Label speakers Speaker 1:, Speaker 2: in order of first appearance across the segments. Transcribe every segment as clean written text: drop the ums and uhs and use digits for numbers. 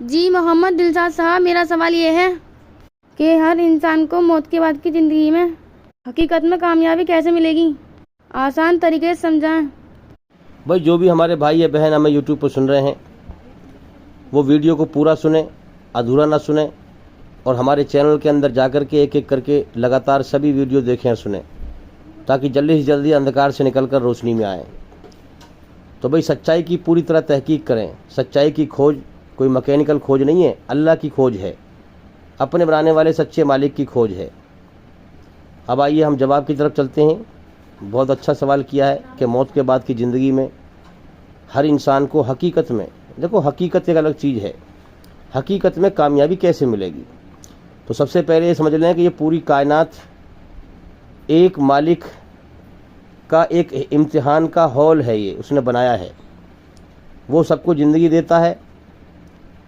Speaker 1: جی محمد دلشاد صاحب، میرا سوال یہ ہے کہ ہر انسان کو موت کے بعد کی زندگی میں حقیقت میں کامیابی کیسے ملے گی؟ آسان طریقے سے سمجھائیں۔
Speaker 2: بھائی جو بھی ہمارے بھائی یا بہن ہمیں یوٹیوب پر سن رہے ہیں وہ ویڈیو کو پورا سنیں، ادھورا نہ سنیں، اور ہمارے چینل کے اندر جا کر کے ایک ایک کر کے لگاتار سبھی ویڈیو دیکھیں اور سنیں، تاکہ جلدی سے جلدی اندھکار سے نکل کر روشنی میں آئیں۔ تو بھائی سچائی کی پوری طرح تحقیق کریں۔ سچائی کی کھوج کوئی میکینیکل کھوج نہیں ہے، اللہ کی کھوج ہے، اپنے بنانے والے سچے مالک کی کھوج ہے۔ اب آئیے ہم جواب کی طرف چلتے ہیں۔ بہت اچھا سوال کیا ہے کہ موت کے بعد کی زندگی میں ہر انسان کو حقیقت میں، دیکھو حقیقت ایک الگ چیز ہے، حقیقت میں کامیابی کیسے ملے گی؟ تو سب سے پہلے یہ سمجھ لیں کہ یہ پوری کائنات ایک مالک کا ایک امتحان کا ہال ہے، یہ اس نے بنایا ہے۔ وہ سب کو زندگی دیتا ہے،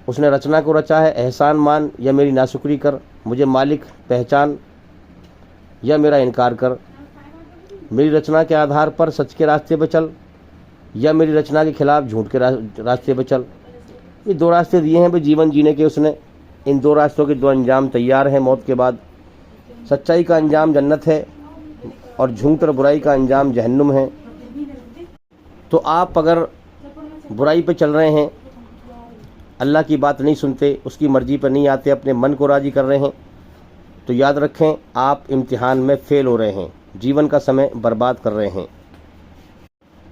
Speaker 2: اس نے رچنا کو رچا ہے۔ احسان مان یا میری ناشکری کر، مجھے مالک پہچان یا میرا انکار کر، میری رچنا کے آدھار پر سچ کے راستے پہ چل یا میری رچنا کے خلاف جھوٹ کے راستے پہ چل۔ یہ دو راستے دیے ہیں بھائی جیون جینے کے، اس نے ان دو راستوں کے دو انجام تیار ہیں موت کے بعد۔ سچائی کا انجام جنت ہے اور جھوٹ اور برائی کا انجام جہنم ہے۔ تو آپ اگر برائی پہ چل رہے ہیں، اللہ کی بات نہیں سنتے، اس کی مرضی پر نہیں آتے، اپنے من کو راضی کر رہے ہیں، تو یاد رکھیں آپ امتحان میں فیل ہو رہے ہیں، جیون کا سمے برباد کر رہے ہیں۔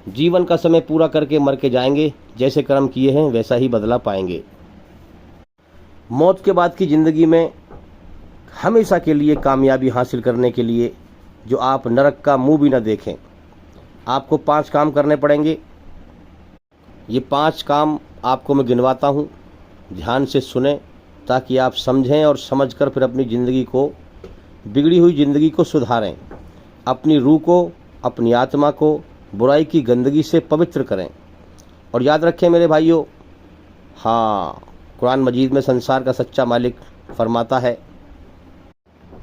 Speaker 2: جیون کا سمے پورا کر کے مر کے جائیں گے، جیسے کرم کیے ہیں ویسا ہی بدلہ پائیں گے۔ موت کے بعد کی زندگی میں ہمیشہ کے لیے کامیابی حاصل کرنے کے لیے جو آپ نرک کا منہ بھی نہ دیکھیں، آپ کو 5 کام کرنے پڑیں گے۔ یہ 5 کام آپ کو میں گنواتا ہوں، دھیان سے سنیں تاکہ آپ سمجھیں اور سمجھ کر پھر اپنی زندگی کو، بگڑی ہوئی زندگی کو سدھاریں، اپنی روح کو، اپنی آتما کو برائی کی گندگی سے پوتر کریں۔ اور یاد رکھیں میرے بھائیوں، ہاں قرآن مجید میں سنسار کا سچا مالک فرماتا ہے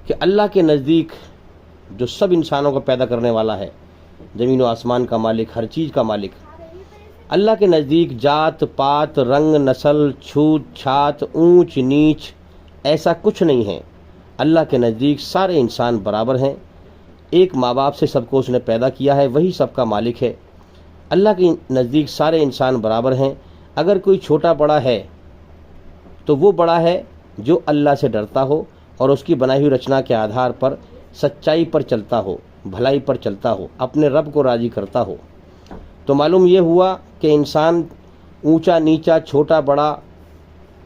Speaker 2: کہ اللہ کے نزدیک جو سب انسانوں کو پیدا کرنے والا ہے، زمین و آسمان کا مالک، ہر چیز کا مالک، اللہ کے نزدیک ذات پات، رنگ، نسل، چھوت چھات، اونچ نیچ ایسا کچھ نہیں ہے۔ اللہ کے نزدیک سارے انسان برابر ہیں۔ ایک ماں باپ سے سب کو اس نے پیدا کیا ہے، وہی سب کا مالک ہے۔ اللہ کے نزدیک سارے انسان برابر ہیں۔ اگر کوئی چھوٹا بڑا ہے تو وہ بڑا ہے جو اللہ سے ڈرتا ہو اور اس کی بنائی ہوئی رچنا کے آدھار پر سچائی پر چلتا ہو، بھلائی پر چلتا ہو، اپنے رب کو راضی کرتا ہو۔ تو معلوم یہ ہوا کہ انسان اونچا نیچا، چھوٹا بڑا،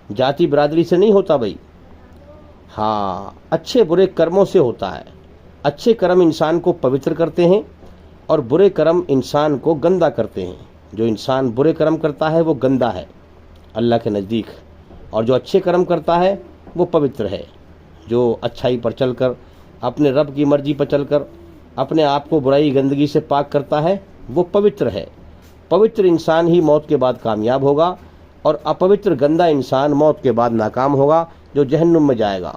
Speaker 2: جاتی برادری سے نہیں ہوتا بھائی، ہاں اچھے برے کرموں سے ہوتا ہے۔ اچھے کرم انسان کو پوتر کرتے ہیں اور برے کرم انسان کو گندا کرتے ہیں۔ جو انسان برے کرم کرتا ہے وہ گندا ہے اللہ کے نزدیک، اور جو اچھے کرم کرتا ہے وہ پوتر ہے۔ جو اچھائی پر چل کر، اپنے رب کی مرضی پر چل کر اپنے آپ کو برائی گندگی سے پاک کرتا ہے وہ پوتر ہے۔ پوتر انسان ہی موت کے بعد کامیاب ہوگا، اور اپوتر گندا انسان موت کے بعد ناکام ہوگا، جو جہنم میں جائے گا۔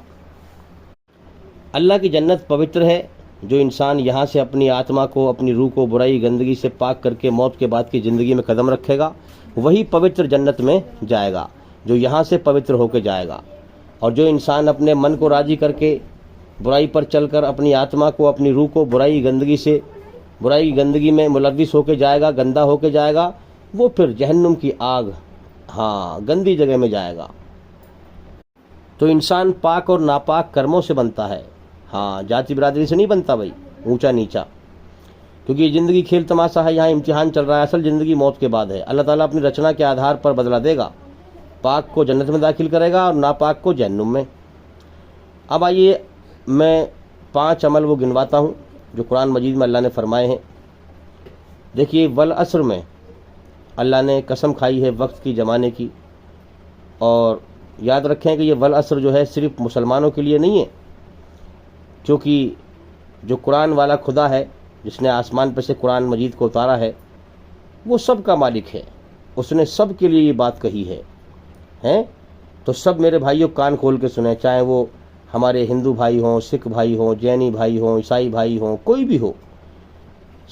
Speaker 2: اللہ کی جنت پوتر ہے۔ جو انسان یہاں سے اپنی آتما کو، اپنی روح کو برائی گندگی سے پاک کر کے موت کے بعد کی زندگی میں قدم رکھے گا، وہی پوتر جنت میں جائے گا، جو یہاں سے پوتر ہو کے جائے گا۔ اور جو انسان اپنے من کو راضی کر کے برائی پر چل کر اپنی آتما کو، اپنی روح کو برائی گندگی میں ملوث ہو کے جائے گا، گندا ہو کے جائے گا، وہ پھر جہنم کی آگ، ہاں گندی جگہ میں جائے گا۔ تو انسان پاک اور ناپاک کرموں سے بنتا ہے، ہاں جاتی برادری سے نہیں بنتا بھائی، اونچا نیچا، کیونکہ یہ زندگی کھیل تماشا ہے، یہاں امتحان چل رہا ہے، اصل زندگی موت کے بعد ہے۔ اللہ تعالیٰ اپنی رچنا کے آدھار پر بدلہ دے گا، پاک کو جنت میں داخل کرے گا اور ناپاک کو جہنم میں۔ اب آئیے میں 5 عمل وہ گنواتا ہوں جو قرآن مجید میں اللہ نے فرمائے ہیں۔ دیکھیے والعصر میں اللہ نے قسم کھائی ہے وقت کی، زمانے کی، اور یاد رکھیں کہ یہ والعصر جو ہے صرف مسلمانوں کے لیے نہیں ہے، کیونکہ جو قرآن والا خدا ہے، جس نے آسمان پہ سے قرآن مجید کو اتارا ہے، وہ سب کا مالک ہے، اس نے سب کے لیے یہ بات کہی ہے، ہیں؟ تو سب میرے بھائیوں کان کھول کے سنیں، چاہے وہ ہمارے ہندو بھائی ہوں، سکھ بھائی ہوں، جینی بھائی ہوں، عیسائی بھائی ہوں، کوئی بھی ہو،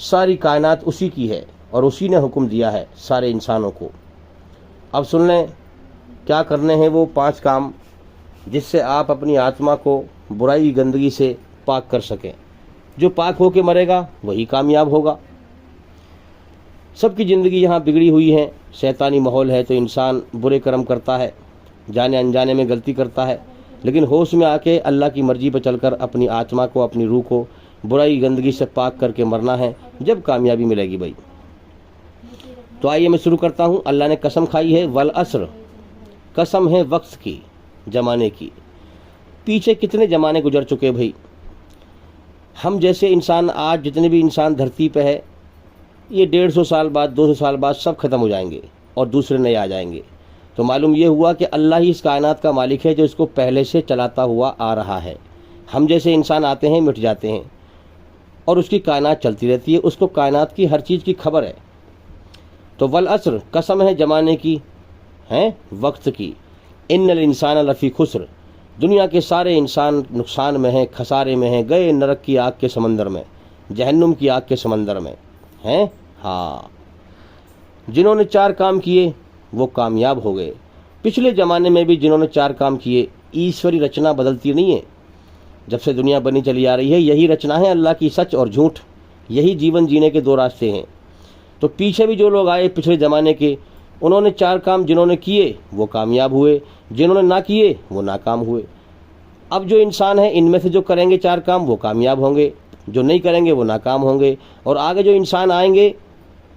Speaker 2: ساری کائنات اسی کی ہے اور اسی نے حکم دیا ہے سارے انسانوں کو۔ اب سن لیں کیا کرنے ہیں وہ 5 کام جس سے آپ اپنی آتما کو برائی گندگی سے پاک کر سکیں. جو پاک ہو کے مرے گا وہی کامیاب ہوگا. سب کی زندگی یہاں بگڑی ہوئی ہے، شیطانی ماحول ہے، تو انسان برے کرم کرتا ہے، جانے انجانے میں غلطی کرتا ہے، لیکن ہوش میں آ کے اللہ کی مرضی پہ چل کر اپنی آتما کو، اپنی روح کو برائی گندگی سے پاک کر کے مرنا ہے، جب کامیابی ملے گی بھائی. تو آئیے میں شروع کرتا ہوں. اللہ نے قسم کھائی ہے، والعصر، قسم ہے وقت کی، زمانے کی. پیچھے کتنے زمانے گزر چکے بھائی. ہم جیسے انسان آج جتنے بھی انسان دھرتی پہ ہے، یہ 150 سال بعد 200 سال بعد سب ختم ہو جائیں گے اور دوسرے نئے آ جائیں گے. تو معلوم یہ ہوا کہ اللہ ہی اس کائنات کا مالک ہے جو اس کو پہلے سے چلاتا ہوا آ رہا ہے. ہم جیسے انسان آتے ہیں، مٹ جاتے ہیں، اور اس کی کائنات چلتی رہتی ہے. اس کو کائنات کی ہر چیز کی خبر ہے. تو والعصر، قسم ہے زمانے کی، وقت کی. ان الانسان لفی خسر، دنیا کے سارے انسان نقصان میں ہیں، خسارے میں ہیں، گئے نرک کی آگ کے سمندر میں، جہنم کی آگ کے سمندر میں ہیں. ہاں، جنہوں نے 4 کام کیے وہ کامیاب ہو گئے. پچھلے زمانے میں بھی جنہوں نے 4 کام کیے، ایشوری رچنا بدلتی نہیں ہے. جب سے دنیا بنی چلی آ رہی ہے یہی رچنا ہے اللہ کی، سچ اور جھوٹ. یہی جیون جینے کے 2 راستے ہیں. تو پیچھے بھی جو لوگ آئے پچھلے زمانے کے، انہوں نے 4 کام جنہوں نے کیے وہ کامیاب ہوئے، جنہوں نے نہ کیے وہ ناکام ہوئے. اب جو انسان ہیں ان میں سے جو کریں گے 4 کام وہ کامیاب ہوں گے، جو نہیں کریں گے وہ ناکام ہوں گے. اور آگے جو انسان آئیں گے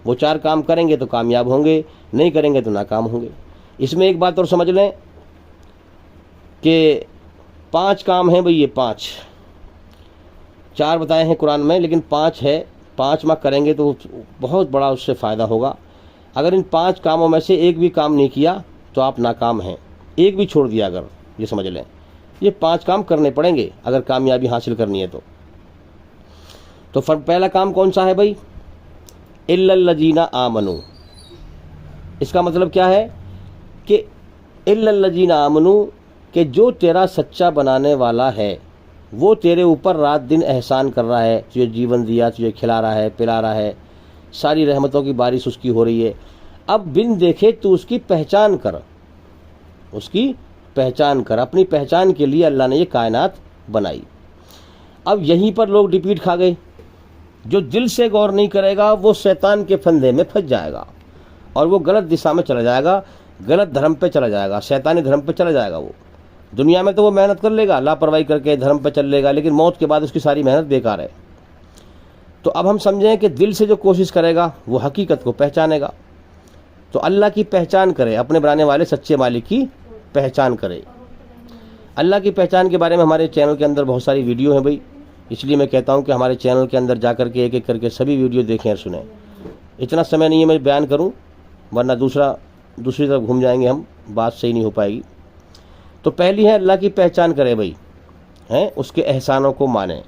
Speaker 2: وہ 4 کام کریں گے تو کامیاب ہوں گے، نہیں کریں گے تو ناکام ہوں گے. اس میں ایک بات اور سمجھ لیں کہ 5 کام ہیں بھئی. یہ 4 بتائے ہیں قرآن میں، لیکن 5 ہے. 5 ماہ کریں گے تو بہت بڑا اس سے فائدہ ہوگا. اگر ان 5 کاموں میں سے ایک بھی کام نہیں کیا تو آپ ناکام ہیں. ایک بھی چھوڑ دیا اگر، یہ سمجھ لیں یہ 5 کام کرنے پڑیں گے اگر کامیابی حاصل کرنی ہے تو پہلا کام کون سا ہے بھائی؟ الا الذین آمنوا. اس کا مطلب کیا ہے کہ الا الذین آمنوا، کہ جو تیرا سچا بنانے والا ہے وہ تیرے اوپر رات دن احسان کر رہا ہے، تجھے جیون دیا، تجھے کھلا رہا ہے، پلا رہا ہے، ساری رحمتوں کی بارش اس کی ہو رہی ہے. اب بن دیکھے تو اس کی پہچان کر، اس کی پہچان کر. اپنی پہچان کے لیے اللہ نے یہ کائنات بنائی. اب یہیں پر لوگ ڈپیٹ کھا گئے. جو دل سے غور نہیں کرے گا وہ شیطان کے پھندے میں پھنس جائے گا اور وہ غلط دشا میں چلا جائے گا، غلط دھرم پہ چلا جائے گا، شیطانی دھرم پہ چلا جائے گا. وہ دنیا میں تو وہ محنت کر لے گا، لاپرواہی کر کے دھرم پہ چل لے گا، لیکن موت کے بعد اس کی ساری محنت بیکار ہے. تو اب ہم سمجھیں کہ دل سے جو کوشش کرے گا وہ حقیقت کو پہچانے گا. تو اللہ کی پہچان کرے، اپنے بنانے والے سچے مالک کی پہچان کرے. اللہ کی پہچان کے بارے میں ہمارے چینل کے اندر بہت ساری ویڈیو ہیں بھائی. اس لیے میں کہتا ہوں کہ ہمارے چینل کے اندر جا کر کے ایک ایک کر کے سبھی ویڈیو دیکھیں اور سنیں. اتنا سمے نہیں ہے میں بیان کروں، ورنہ دوسری طرف گھوم جائیں گے ہم، بات صحیح نہیں ہو پائے گی. تو پہلی ہے اللہ کی پہچان کرے بھائی، اس کے احسانوں کو مانیں.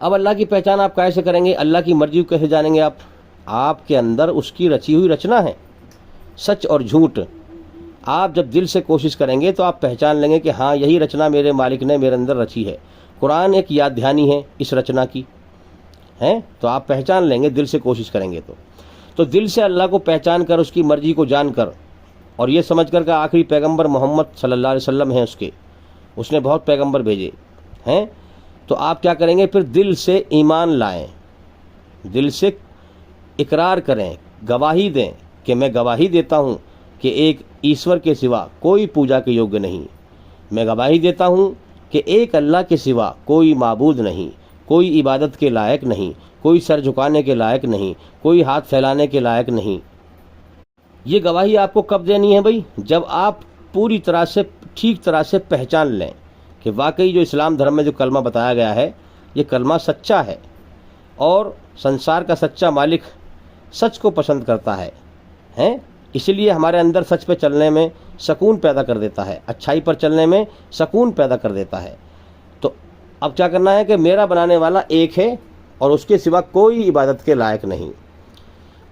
Speaker 2: اب اللہ کی پہچان آپ کیسے کریں گے؟ اللہ کی مرضی کو کیسے جانیں گے آپ کے اندر اس کی رچی ہوئی رچنا ہے، سچ اور جھوٹ. آپ جب دل سے کوشش کریں گے تو آپ پہچان لیں گے کہ ہاں یہی رچنا میرے مالک نے میرے اندر رچی ہے. قرآن ایک یاد دہانی ہے اس رچنا کی، تو آپ پہچان لیں گے دل سے کوشش کریں گے تو دل سے اللہ کو پہچان کر، اس کی مرضی کو جان کر، اور یہ سمجھ کر کہ آخری پیغمبر محمد صلی اللہ علیہ وسلم ہیں اس نے بہت پیغمبر بھیجے ہیں. تو آپ کیا کریں گے؟ پھر دل سے ایمان لائیں، دل سے اقرار کریں، گواہی دیں کہ میں گواہی دیتا ہوں کہ ایک ایشور کے سوا کوئی پوجا کے یوگیہ نہیں. میں گواہی دیتا ہوں کہ ایک اللہ کے سوا کوئی معبود نہیں، کوئی عبادت کے لائق نہیں، کوئی سر جھکانے کے لائق نہیں، کوئی ہاتھ پھیلانے کے لائق نہیں. یہ گواہی آپ کو کب دینی ہے بھائی؟ جب آپ پوری طرح سے ٹھیک طرح سے پہچان لیں کہ واقعی جو اسلام دھرم میں جو کلمہ بتایا گیا ہے یہ کلمہ سچا ہے، اور سنسار کا سچا مالک سچ کو پسند کرتا ہے. اسی لیے ہمارے اندر سچ پہ چلنے میں سکون پیدا کر دیتا ہے، اچھائی پر چلنے میں سکون پیدا کر دیتا ہے. تو اب کیا کرنا ہے کہ میرا بنانے والا ایک ہے اور اس کے سوا کوئی عبادت کے لائق نہیں،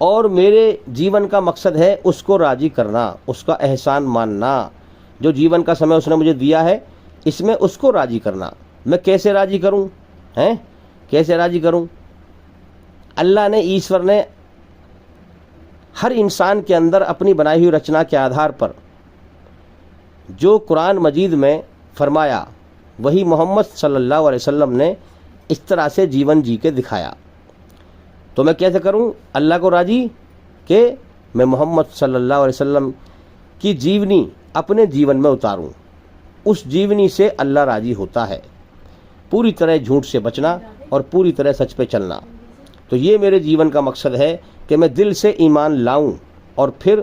Speaker 2: اور میرے جیون کا مقصد ہے اس کو راضی کرنا، اس کا احسان ماننا. جو جیون کا سمے اس نے مجھے دیا ہے اس میں اس کو راضی کرنا. میں کیسے راضی کروں؟ کیسے راضی کروں؟ اللہ نے، ایشور نے ہر انسان کے اندر اپنی بنائی ہوئی رچنا کے آدھار پر جو قرآن مجید میں فرمایا وہی محمد صلی اللہ علیہ وسلم نے اس طرح سے جیون جی کے دکھایا. تو میں کیسے کروں اللہ کو راضی کہ میں محمد صلی اللہ علیہ وسلم کی جیونی اپنے جیون میں اتاروں. اس جیونی سے اللہ راضی ہوتا ہے. پوری طرح جھوٹ سے بچنا اور پوری طرح سچ پہ چلنا. تو یہ میرے جیون کا مقصد ہے کہ میں دل سے ایمان لاؤں اور پھر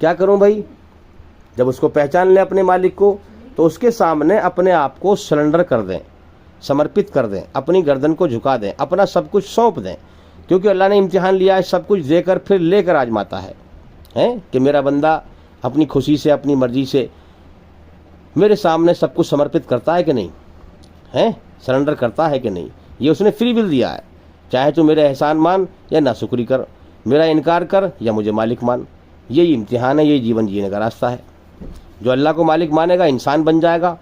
Speaker 2: کیا کروں بھائی. جب اس کو پہچان لیں اپنے مالک کو تو اس کے سامنے اپنے آپ کو سرنڈر کر دیں, سمرپت کر دیں, اپنی گردن کو جھکا دیں, اپنا سب کچھ سونپ دیں. کیونکہ اللہ نے امتحان لیا ہے, سب کچھ دے کر پھر لے کر آزماتا ہے کہ میرا بندہ اپنی خوشی سے اپنی مرضی سے میرے سامنے سب کچھ سمرپت کرتا ہے کہ نہیں, سرنڈر کرتا ہے کہ نہیں. یہ اس نے فری ول دیا ہے. چاہے تو میرے احسان مان یا ناشکری کر, میرا انکار کر یا مجھے مالک مان. یہی امتحان ہے, یہی جیون جینے کا راستہ ہے. جو اللہ کو مالک مانے گا انسان بن جائے گا,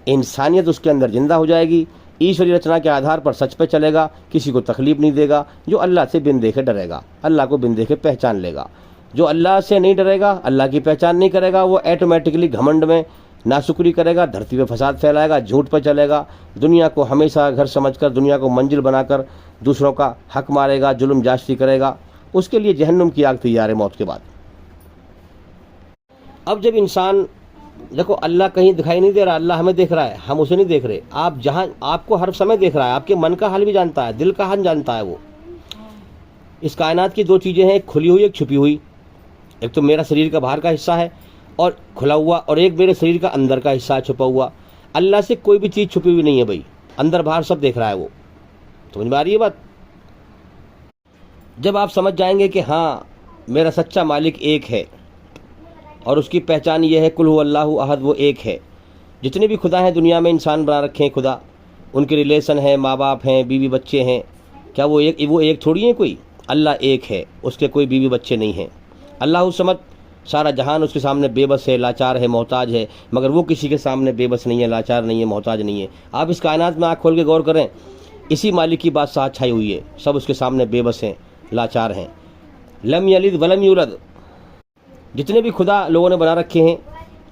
Speaker 2: انسانیت اس کے اندر زندہ ہو جائے گی, ایشوری رچنا کے آدھار پر سچ پہ چلے گا, کسی کو تکلیف نہیں دے گا. جو اللہ سے بن دیکھے ڈرے گا, اللہ کو بن دیکھے پہچان لے گا. جو اللہ سے نہیں ڈرے گا, اللہ کی پہچان نہیں کرے گا, وہ ایٹومیٹکلی گھمنڈ میں ناشکری کرے گا, دھرتی پہ فساد پھیلائے گا, جھوٹ پہ چلے گا, دنیا کو ہمیشہ گھر سمجھ کر دنیا کو منزل بنا کر دوسروں کا حق مارے گا, ظلم جاستی کرے گا. اس کے لیے جہنم کی آگ تیار ہے موت کے بعد. اب جب انسان دیکھو اللہ کہیں دکھائی نہیں دے رہا, اللہ ہمیں دیکھ رہا ہے, ہم اسے نہیں دیکھ رہے. آپ جہاں آپ کو ہر سمے دیکھ رہا ہے, آپ کے من کا حال بھی جانتا ہے, دل کا حال جانتا ہے. وہ اس کائنات کی دو چیزیں ہیں, ایک کھلی ہوئی ایک چھپی ہوئی. ایک تو میرا شریر کا باہر کا حصہ ہے اور کھلا ہوا, اور ایک میرے شریر کا اندر کا حصہ ہے چھپا ہوا. اللہ سے کوئی بھی چیز چھپی ہوئی نہیں ہے بھائی, اندر باہر سب دیکھ رہا ہے. وہ سمجھ میں آ رہی ہے بات. جب آپ سمجھ جائیں گے کہ ہاں میرا سچا مالک ایک ہے اور اس کی پہچان یہ ہے کل هو اللہ احد, وہ ایک ہے. جتنے بھی خدا ہیں دنیا میں انسان بنا رکھے ہیں خدا, ان کے ریلیشن ہیں, ماں باپ ہیں, بیوی بچے ہیں, کیا وہ ایک تھوڑی ہیں کوئی. اللہ ایک ہے, اس کے کوئی بیوی بچے نہیں ہیں. اللہ الصمد, سارا جہان اس کے سامنے بے بس ہے, لاچار ہے, محتاج ہے, مگر وہ کسی کے سامنے بے بس نہیں ہے, لاچار نہیں ہے, محتاج نہیں ہے. آپ اس کائنات میں آنکھ کھول کے غور کریں, اسی مالک کی بات ساتھ چھائی ہوئی ہے. سب اس کے سامنے بے بس ہیں, لاچار ہیں. لم یلد ولم یولد, جتنے بھی خدا لوگوں نے بنا رکھے ہیں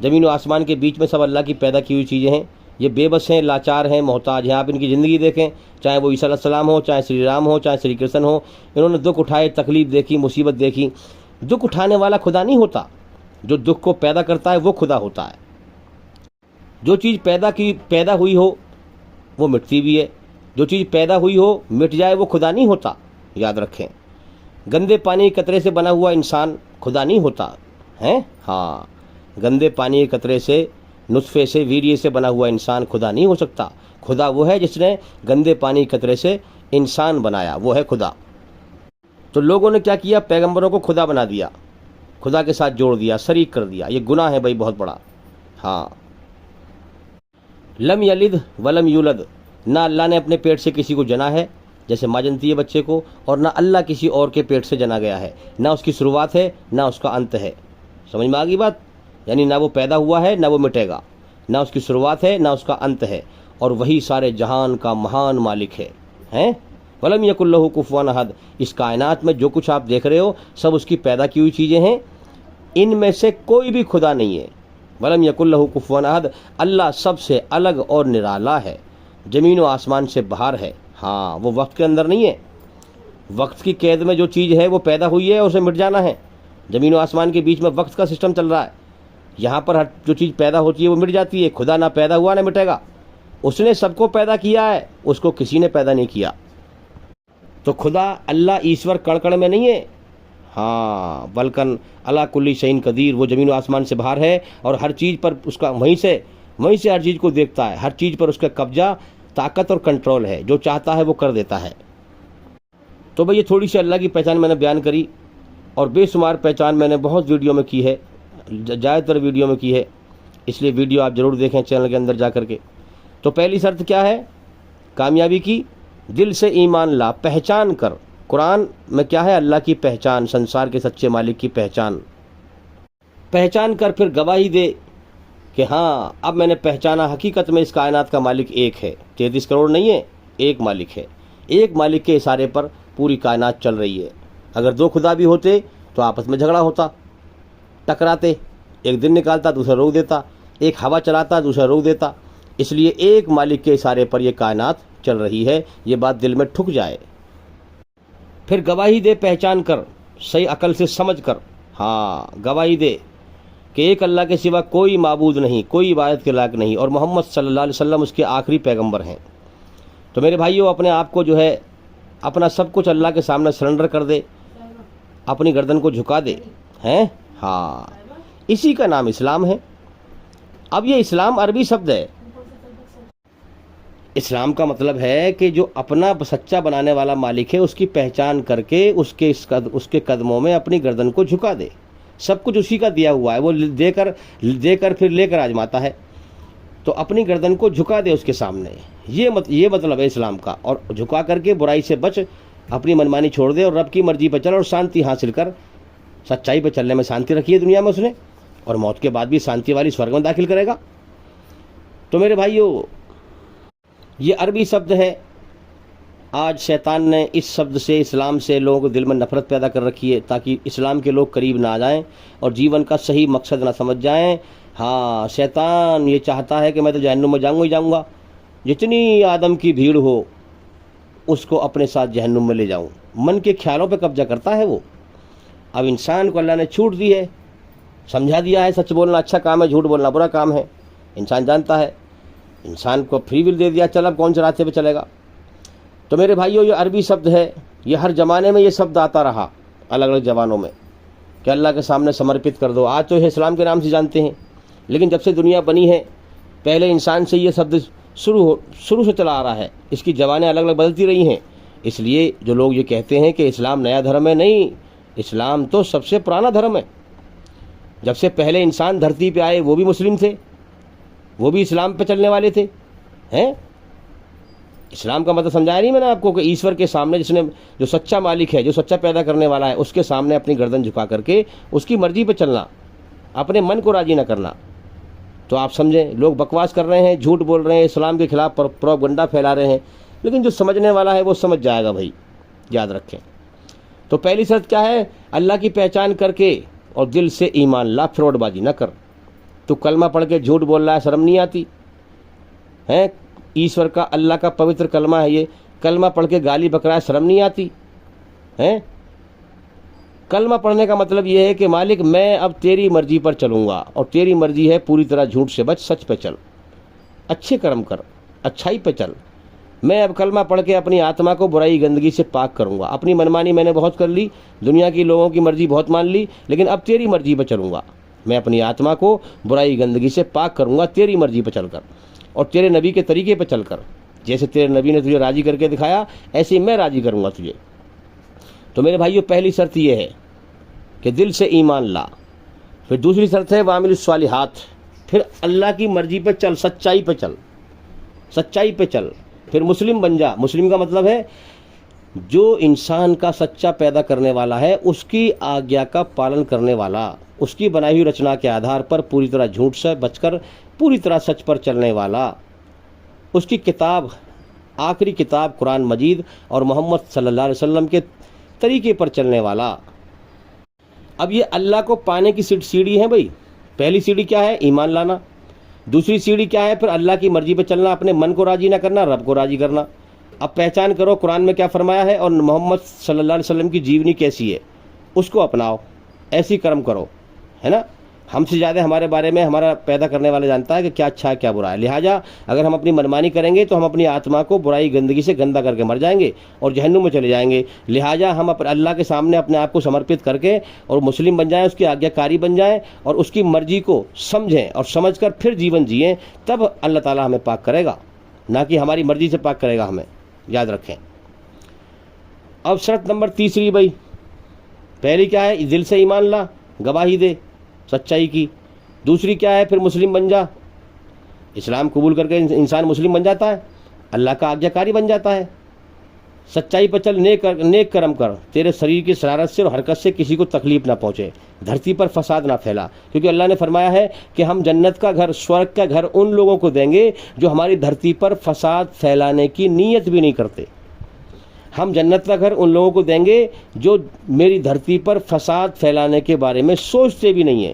Speaker 2: زمین و آسمان کے بیچ میں, سب اللہ کی پیدا کی ہوئی چیزیں ہیں. یہ بے بس ہیں, لاچار ہیں, محتاج ہیں. آپ ان کی زندگی دیکھیں, چاہے وہ عیسیٰ علیہ السلام ہو, چاہے شری رام ہو, چاہے شری کرشن ہو, انہوں نے دکھ اٹھائے, تکلیف دیکھی, مصیبت دیکھی. دکھ اٹھانے والا خدا نہیں ہوتا, جو دکھ کو پیدا کرتا ہے وہ خدا ہوتا ہے. جو چیز پیدا ہوئی ہو وہ مٹتی بھی ہے, جو چیز پیدا ہوئی ہو مٹ جائے وہ خدا نہیں ہوتا. یاد رکھیں, گندے پانی کے قطرے سے بنا ہوا انسان خدا نہیں ہوتا ہے. ہاں, گندے پانی کے قطرے سے, نطفے سے, ویریے سے بنا ہوا انسان خدا نہیں ہو سکتا. خدا وہ ہے جس نے گندے پانی کے قطرے سے انسان بنایا, وہ ہے خدا. تو لوگوں نے کیا کیا, پیغمبروں کو خدا بنا دیا, خدا کے ساتھ جوڑ دیا, شریک کر دیا. یہ گناہ ہے بھائی بہت بڑا. ہاں, لم یلد ولم یولد, نہ اللہ نے اپنے پیٹ سے کسی کو جنا ہے جیسے ماں جنتی ہے بچے کو, اور نہ اللہ کسی اور کے پیٹ سے جنا گیا ہے. نہ اس کی شروعات ہے نہ اس کا انت ہے. سمجھ میں آ گئی بات. یعنی نہ وہ پیدا ہوا ہے نہ وہ مٹے گا, نہ اس کی شروعات ہے نہ اس کا انت ہے, اور وہی سارے جہان کا مہان مالک ہے. ولم یکن لہ کفوا احد, اس کائنات میں جو کچھ آپ دیکھ رہے ہو سب اس کی پیدا کی ہوئی چیزیں ہیں, ان میں سے کوئی بھی خدا نہیں ہے. ولم یکن لہ کفوا احد, اللہ سب سے الگ اور نرالا ہے, زمین و آسمان سے باہر ہے. ہاں, وہ وقت کے اندر نہیں ہے. وقت کی قید میں جو چیز ہے وہ پیدا ہوئی ہے, اسے مٹ جانا ہے. زمین و آسمان کے بیچ میں وقت کا سسٹم چل رہا ہے. یہاں پر جو چیز پیدا ہوتی ہے وہ مٹ جاتی ہے. خدا نہ پیدا ہوا نہ مٹے گا. اس نے سب کو پیدا کیا ہے, اس کو کسی نے پیدا نہیں کیا. تو خدا اللہ ایشور کڑکڑ میں نہیں ہے. ہاں, بلکن اللہ کلی شیء قدیر, وہ زمین و آسمان سے باہر ہے اور ہر چیز پر اس کا وہیں سے ہر چیز کو دیکھتا ہے. ہر چیز پر اس کا قبضہ, طاقت اور کنٹرول ہے. جو چاہتا ہے وہ کر دیتا ہے. تو بھئی یہ تھوڑی سی اللہ کی پہچان میں نے بیان کری, اور بے شمار پہچان میں نے بہت ویڈیو میں کی ہے, زیادہ تر ویڈیو میں کی ہے, اس لیے ویڈیو آپ ضرور دیکھیں چینل کے اندر جا کر کے. تو پہلی شرط کیا ہے کامیابی کی, دل سے ایمان لا, پہچان کر. قرآن میں کیا ہے, اللہ کی پہچان, سنسار کے سچے مالک کی پہچان کر پھر گواہی دے کہ ہاں اب میں نے پہچانا, حقیقت میں اس کائنات کا مالک ایک ہے. 33 کروڑ نہیں ہے, ایک مالک ہے. ایک مالک کے اشارے پر پوری کائنات چل رہی ہے. اگر دو خدا بھی ہوتے تو آپس میں جھگڑا ہوتا, ٹکراتے, ایک دن نکالتا دوسرا روک دیتا. ایک ہوا چلاتا دوسرا روک دیتا، اس لیے ایک مالک کے اشارے پر یہ کائنات چل رہی ہے، یہ بات دل میں ٹھک جائے۔ پھر گواہی دے پہچان کر، صحیح عقل سے سمجھ کر، ہاں گواہی دے کہ ایک اللہ کے سوا کوئی معبود نہیں، کوئی عبادت کے لائق نہیں، اور محمد صلی اللہ علیہ وسلم اس کے آخری پیغمبر ہیں۔ تو میرے بھائیوں، اپنے آپ کو جو ہے اپنا سب کچھ اللہ کے سامنے سرنڈر کر دے، اپنی گردن کو جھکا دے ہیں، ہاں اسی کا نام اسلام ہے۔ اب یہ اسلام عربی شبد ہے۔ اسلام کا مطلب ہے کہ جو اپنا سچا بنانے والا مالک ہے اس کی پہچان کر کے اس کے قدموں میں اپنی گردن کو جھکا دے۔ سب کچھ اسی کا دیا ہوا ہے، وہ دے کر پھر لے کر آزماتا ہے، تو اپنی گردن کو جھکا دے اس کے سامنے، یہ مطلب ہے اسلام کا۔ اور جھکا کر کے برائی سے بچ، اپنی منمانی چھوڑ دے اور رب کی مرضی پہ چل، اور شانتی حاصل کر۔ سچائی پہ چلنے میں شانتی رکھی ہے دنیا میں اس نے، اور موت کے بعد بھی شانتی والی سورگ میں داخل کرے گا۔ تو میرے بھائیو، یہ عربی شبد ہے۔ آج شیطان نے اس شبد سے، اسلام سے، لوگوں کے دل میں نفرت پیدا کر رکھی ہے، تاکہ اسلام کے لوگ قریب نہ آ جائیں اور جیون کا صحیح مقصد نہ سمجھ جائیں۔ ہاں، شیطان یہ چاہتا ہے کہ میں تو جہنم میں جاؤں ہی جاؤں گا، جتنی آدم کی بھیڑ ہو اس کو اپنے ساتھ جہنم میں لے جاؤں۔ من کے خیالوں پہ قبضہ کرتا ہے وہ۔ اب انسان کو اللہ نے چھوٹ دی ہے، سمجھا دیا ہے سچ بولنا اچھا کام ہے، جھوٹ بولنا برا کام ہے، انسان جانتا ہے۔ انسان کو فری ول دے دیا، چل اب کون سے راستے پہ چلے گا۔ تو میرے بھائیوں، یہ عربی شبد ہے، یہ ہر زمانے میں یہ شبد آتا رہا، الگ الگ زبانوں میں، کہ اللہ کے سامنے سمرپت کر دو۔ آج تو یہ اسلام کے نام سے جانتے ہیں، لیکن جب سے دنیا بنی ہے، پہلے انسان سے یہ شبد شروع سے چلا آ رہا ہے، اس کی زبانیں الگ الگ بدلتی رہی ہیں۔ اس لیے جو لوگ یہ کہتے ہیں کہ اسلام نیا دھرم ہے، نہیں، اسلام تو سب سے پرانا دھرم ہے۔ جب سے پہلے انسان دھرتی پہ آئے وہ بھی مسلم تھے، وہ بھی اسلام پہ چلنے والے تھے ہیں۔ اسلام کا مطلب سمجھایا نہیں میں نے آپ کو، کہ ایشور کے سامنے، جس نے جو سچا مالک ہے، جو سچا پیدا کرنے والا ہے، اس کے سامنے اپنی گردن جھکا کر کے اس کی مرضی پہ چلنا، اپنے من کو راضی نہ کرنا۔ تو آپ سمجھیں، لوگ بکواس کر رہے ہیں، جھوٹ بول رہے ہیں، اسلام کے خلاف پروپیگنڈا پھیلا رہے ہیں، لیکن جو سمجھنے والا ہے وہ سمجھ جائے گا بھائی، یاد رکھیں۔ تو پہلی شرط کیا ہے؟ اللہ کی پہچان کر کے اور دل سے ایمان لا، فراڈ بازی نہ کر۔ تو کلمہ پڑھ کے جھوٹ بول رہا ہے، شرم نہیں آتی ہے؟ ایشور کا، اللہ کا پوتر کلمہ ہے، یہ کلمہ پڑھ کے گالی بک رہا ہے، شرم نہیں آتی ہے؟ کلمہ پڑھنے کا مطلب یہ ہے کہ مالک میں اب تیری مرضی پر چلوں گا، اور تیری مرضی ہے پوری طرح جھوٹ سے بچ، سچ پہ چل، اچھے کرم کر، اچھائی پہ چل۔ میں اب کلمہ پڑھ کے اپنی آتما کو برائی گندگی سے پاک کروں گا۔ اپنی منمانی میں نے بہت کر لی، دنیا کی لوگوں کی مرضی بہت مان لی، لیکن اب تیری مرضی پہ چلوں گا۔ میں اپنی آتما کو برائی گندگی سے پاک کروں گا تیری مرضی پہ چل کر، اور تیرے نبی کے طریقے پہ چل کر۔ جیسے تیرے نبی نے تجھے راضی کر کے دکھایا، ایسے ہی میں راضی کروں گا تجھے۔ تو میرے بھائیو، پہلی شرط یہ ہے کہ دل سے ایمان لا۔ پھر دوسری شرط ہے وعامل الصالحات، پھر اللہ کی مرضی پہ چل، سچائی پہ چل، سچائی پہ چل، پھر مسلم بن جا۔ مسلم کا مطلب ہے جو انسان کا سچا پیدا کرنے والا ہے، اس کی آگیا کا پالن کرنے والا، اس کی بنائی ہوئی رچنا کے آدھار پر پوری طرح جھوٹ سے بچ کر پوری طرح سچ پر چلنے والا، اس کی کتاب، آخری کتاب قرآن مجید اور محمد صلی اللہ علیہ وسلم کے طریقے پر چلنے والا۔ اب یہ اللہ کو پانے کی سیڑھی ہے بھائی۔ پہلی سیڑھی کیا ہے؟ ایمان لانا۔ دوسری سیڑھی کیا ہے؟ پھر اللہ کی مرضی پہ چلنا، اپنے من کو راضی نہ کرنا، رب کو راضی کرنا۔ اب پہچان کرو قرآن میں کیا فرمایا ہے اور محمد صلی اللہ علیہ وسلم کی جیونی کیسی ہے، اس کو اپناؤ، ایسی کرم کرو، ہے نا۔ ہم سے زیادہ ہمارے بارے میں ہمارا پیدا کرنے والا جانتا ہے کہ کیا اچھا ہے کیا برا ہے، لہٰذا اگر ہم اپنی منمانی کریں گے تو ہم اپنی آتما کو برائی گندگی سے گندا کر کے مر جائیں گے اور جہنم میں چلے جائیں گے۔ لہٰذا ہم اللہ کے سامنے اپنے آپ کو سمرپت کر کے اور مسلم بن جائیں، اس کی آگیا کاری بن جائیں اور اس کی مرضی کو سمجھیں اور سمجھ کر پھر جیون جئیں، تب اللہ تعالیٰ ہمیں پاک کرے گا، نہ کہ ہماری مرضی سے پاک کرے گا ہمیں، یاد رکھیں۔ اب شرط نمبر تیسری بھائی، پہلی کیا ہے؟ دل سے ایمان لا، گواہی دے سچائی کی۔ دوسری کیا ہے؟ پھر مسلم بن جا، اسلام قبول کر کے انسان مسلم بن جاتا ہے، اللہ کا آگیا کاری بن جاتا ہے۔ سچائی پر چل، نیک کرم کر، تیرے شریر کی شرارت سے اور حرکت سے کسی کو تکلیف نہ پہنچے، دھرتی پر فساد نہ پھیلا، کیونکہ اللہ نے فرمایا ہے کہ ہم جنت کا گھر، سورگ کا گھر ان لوگوں کو دیں گے جو ہماری دھرتی پر فساد پھیلانے کی نیت بھی نہیں کرتے۔ ہم جنت کا گھر ان لوگوں کو دیں گے جو میری دھرتی پر فساد پھیلانے کے بارے میں سوچتے بھی نہیں ہیں،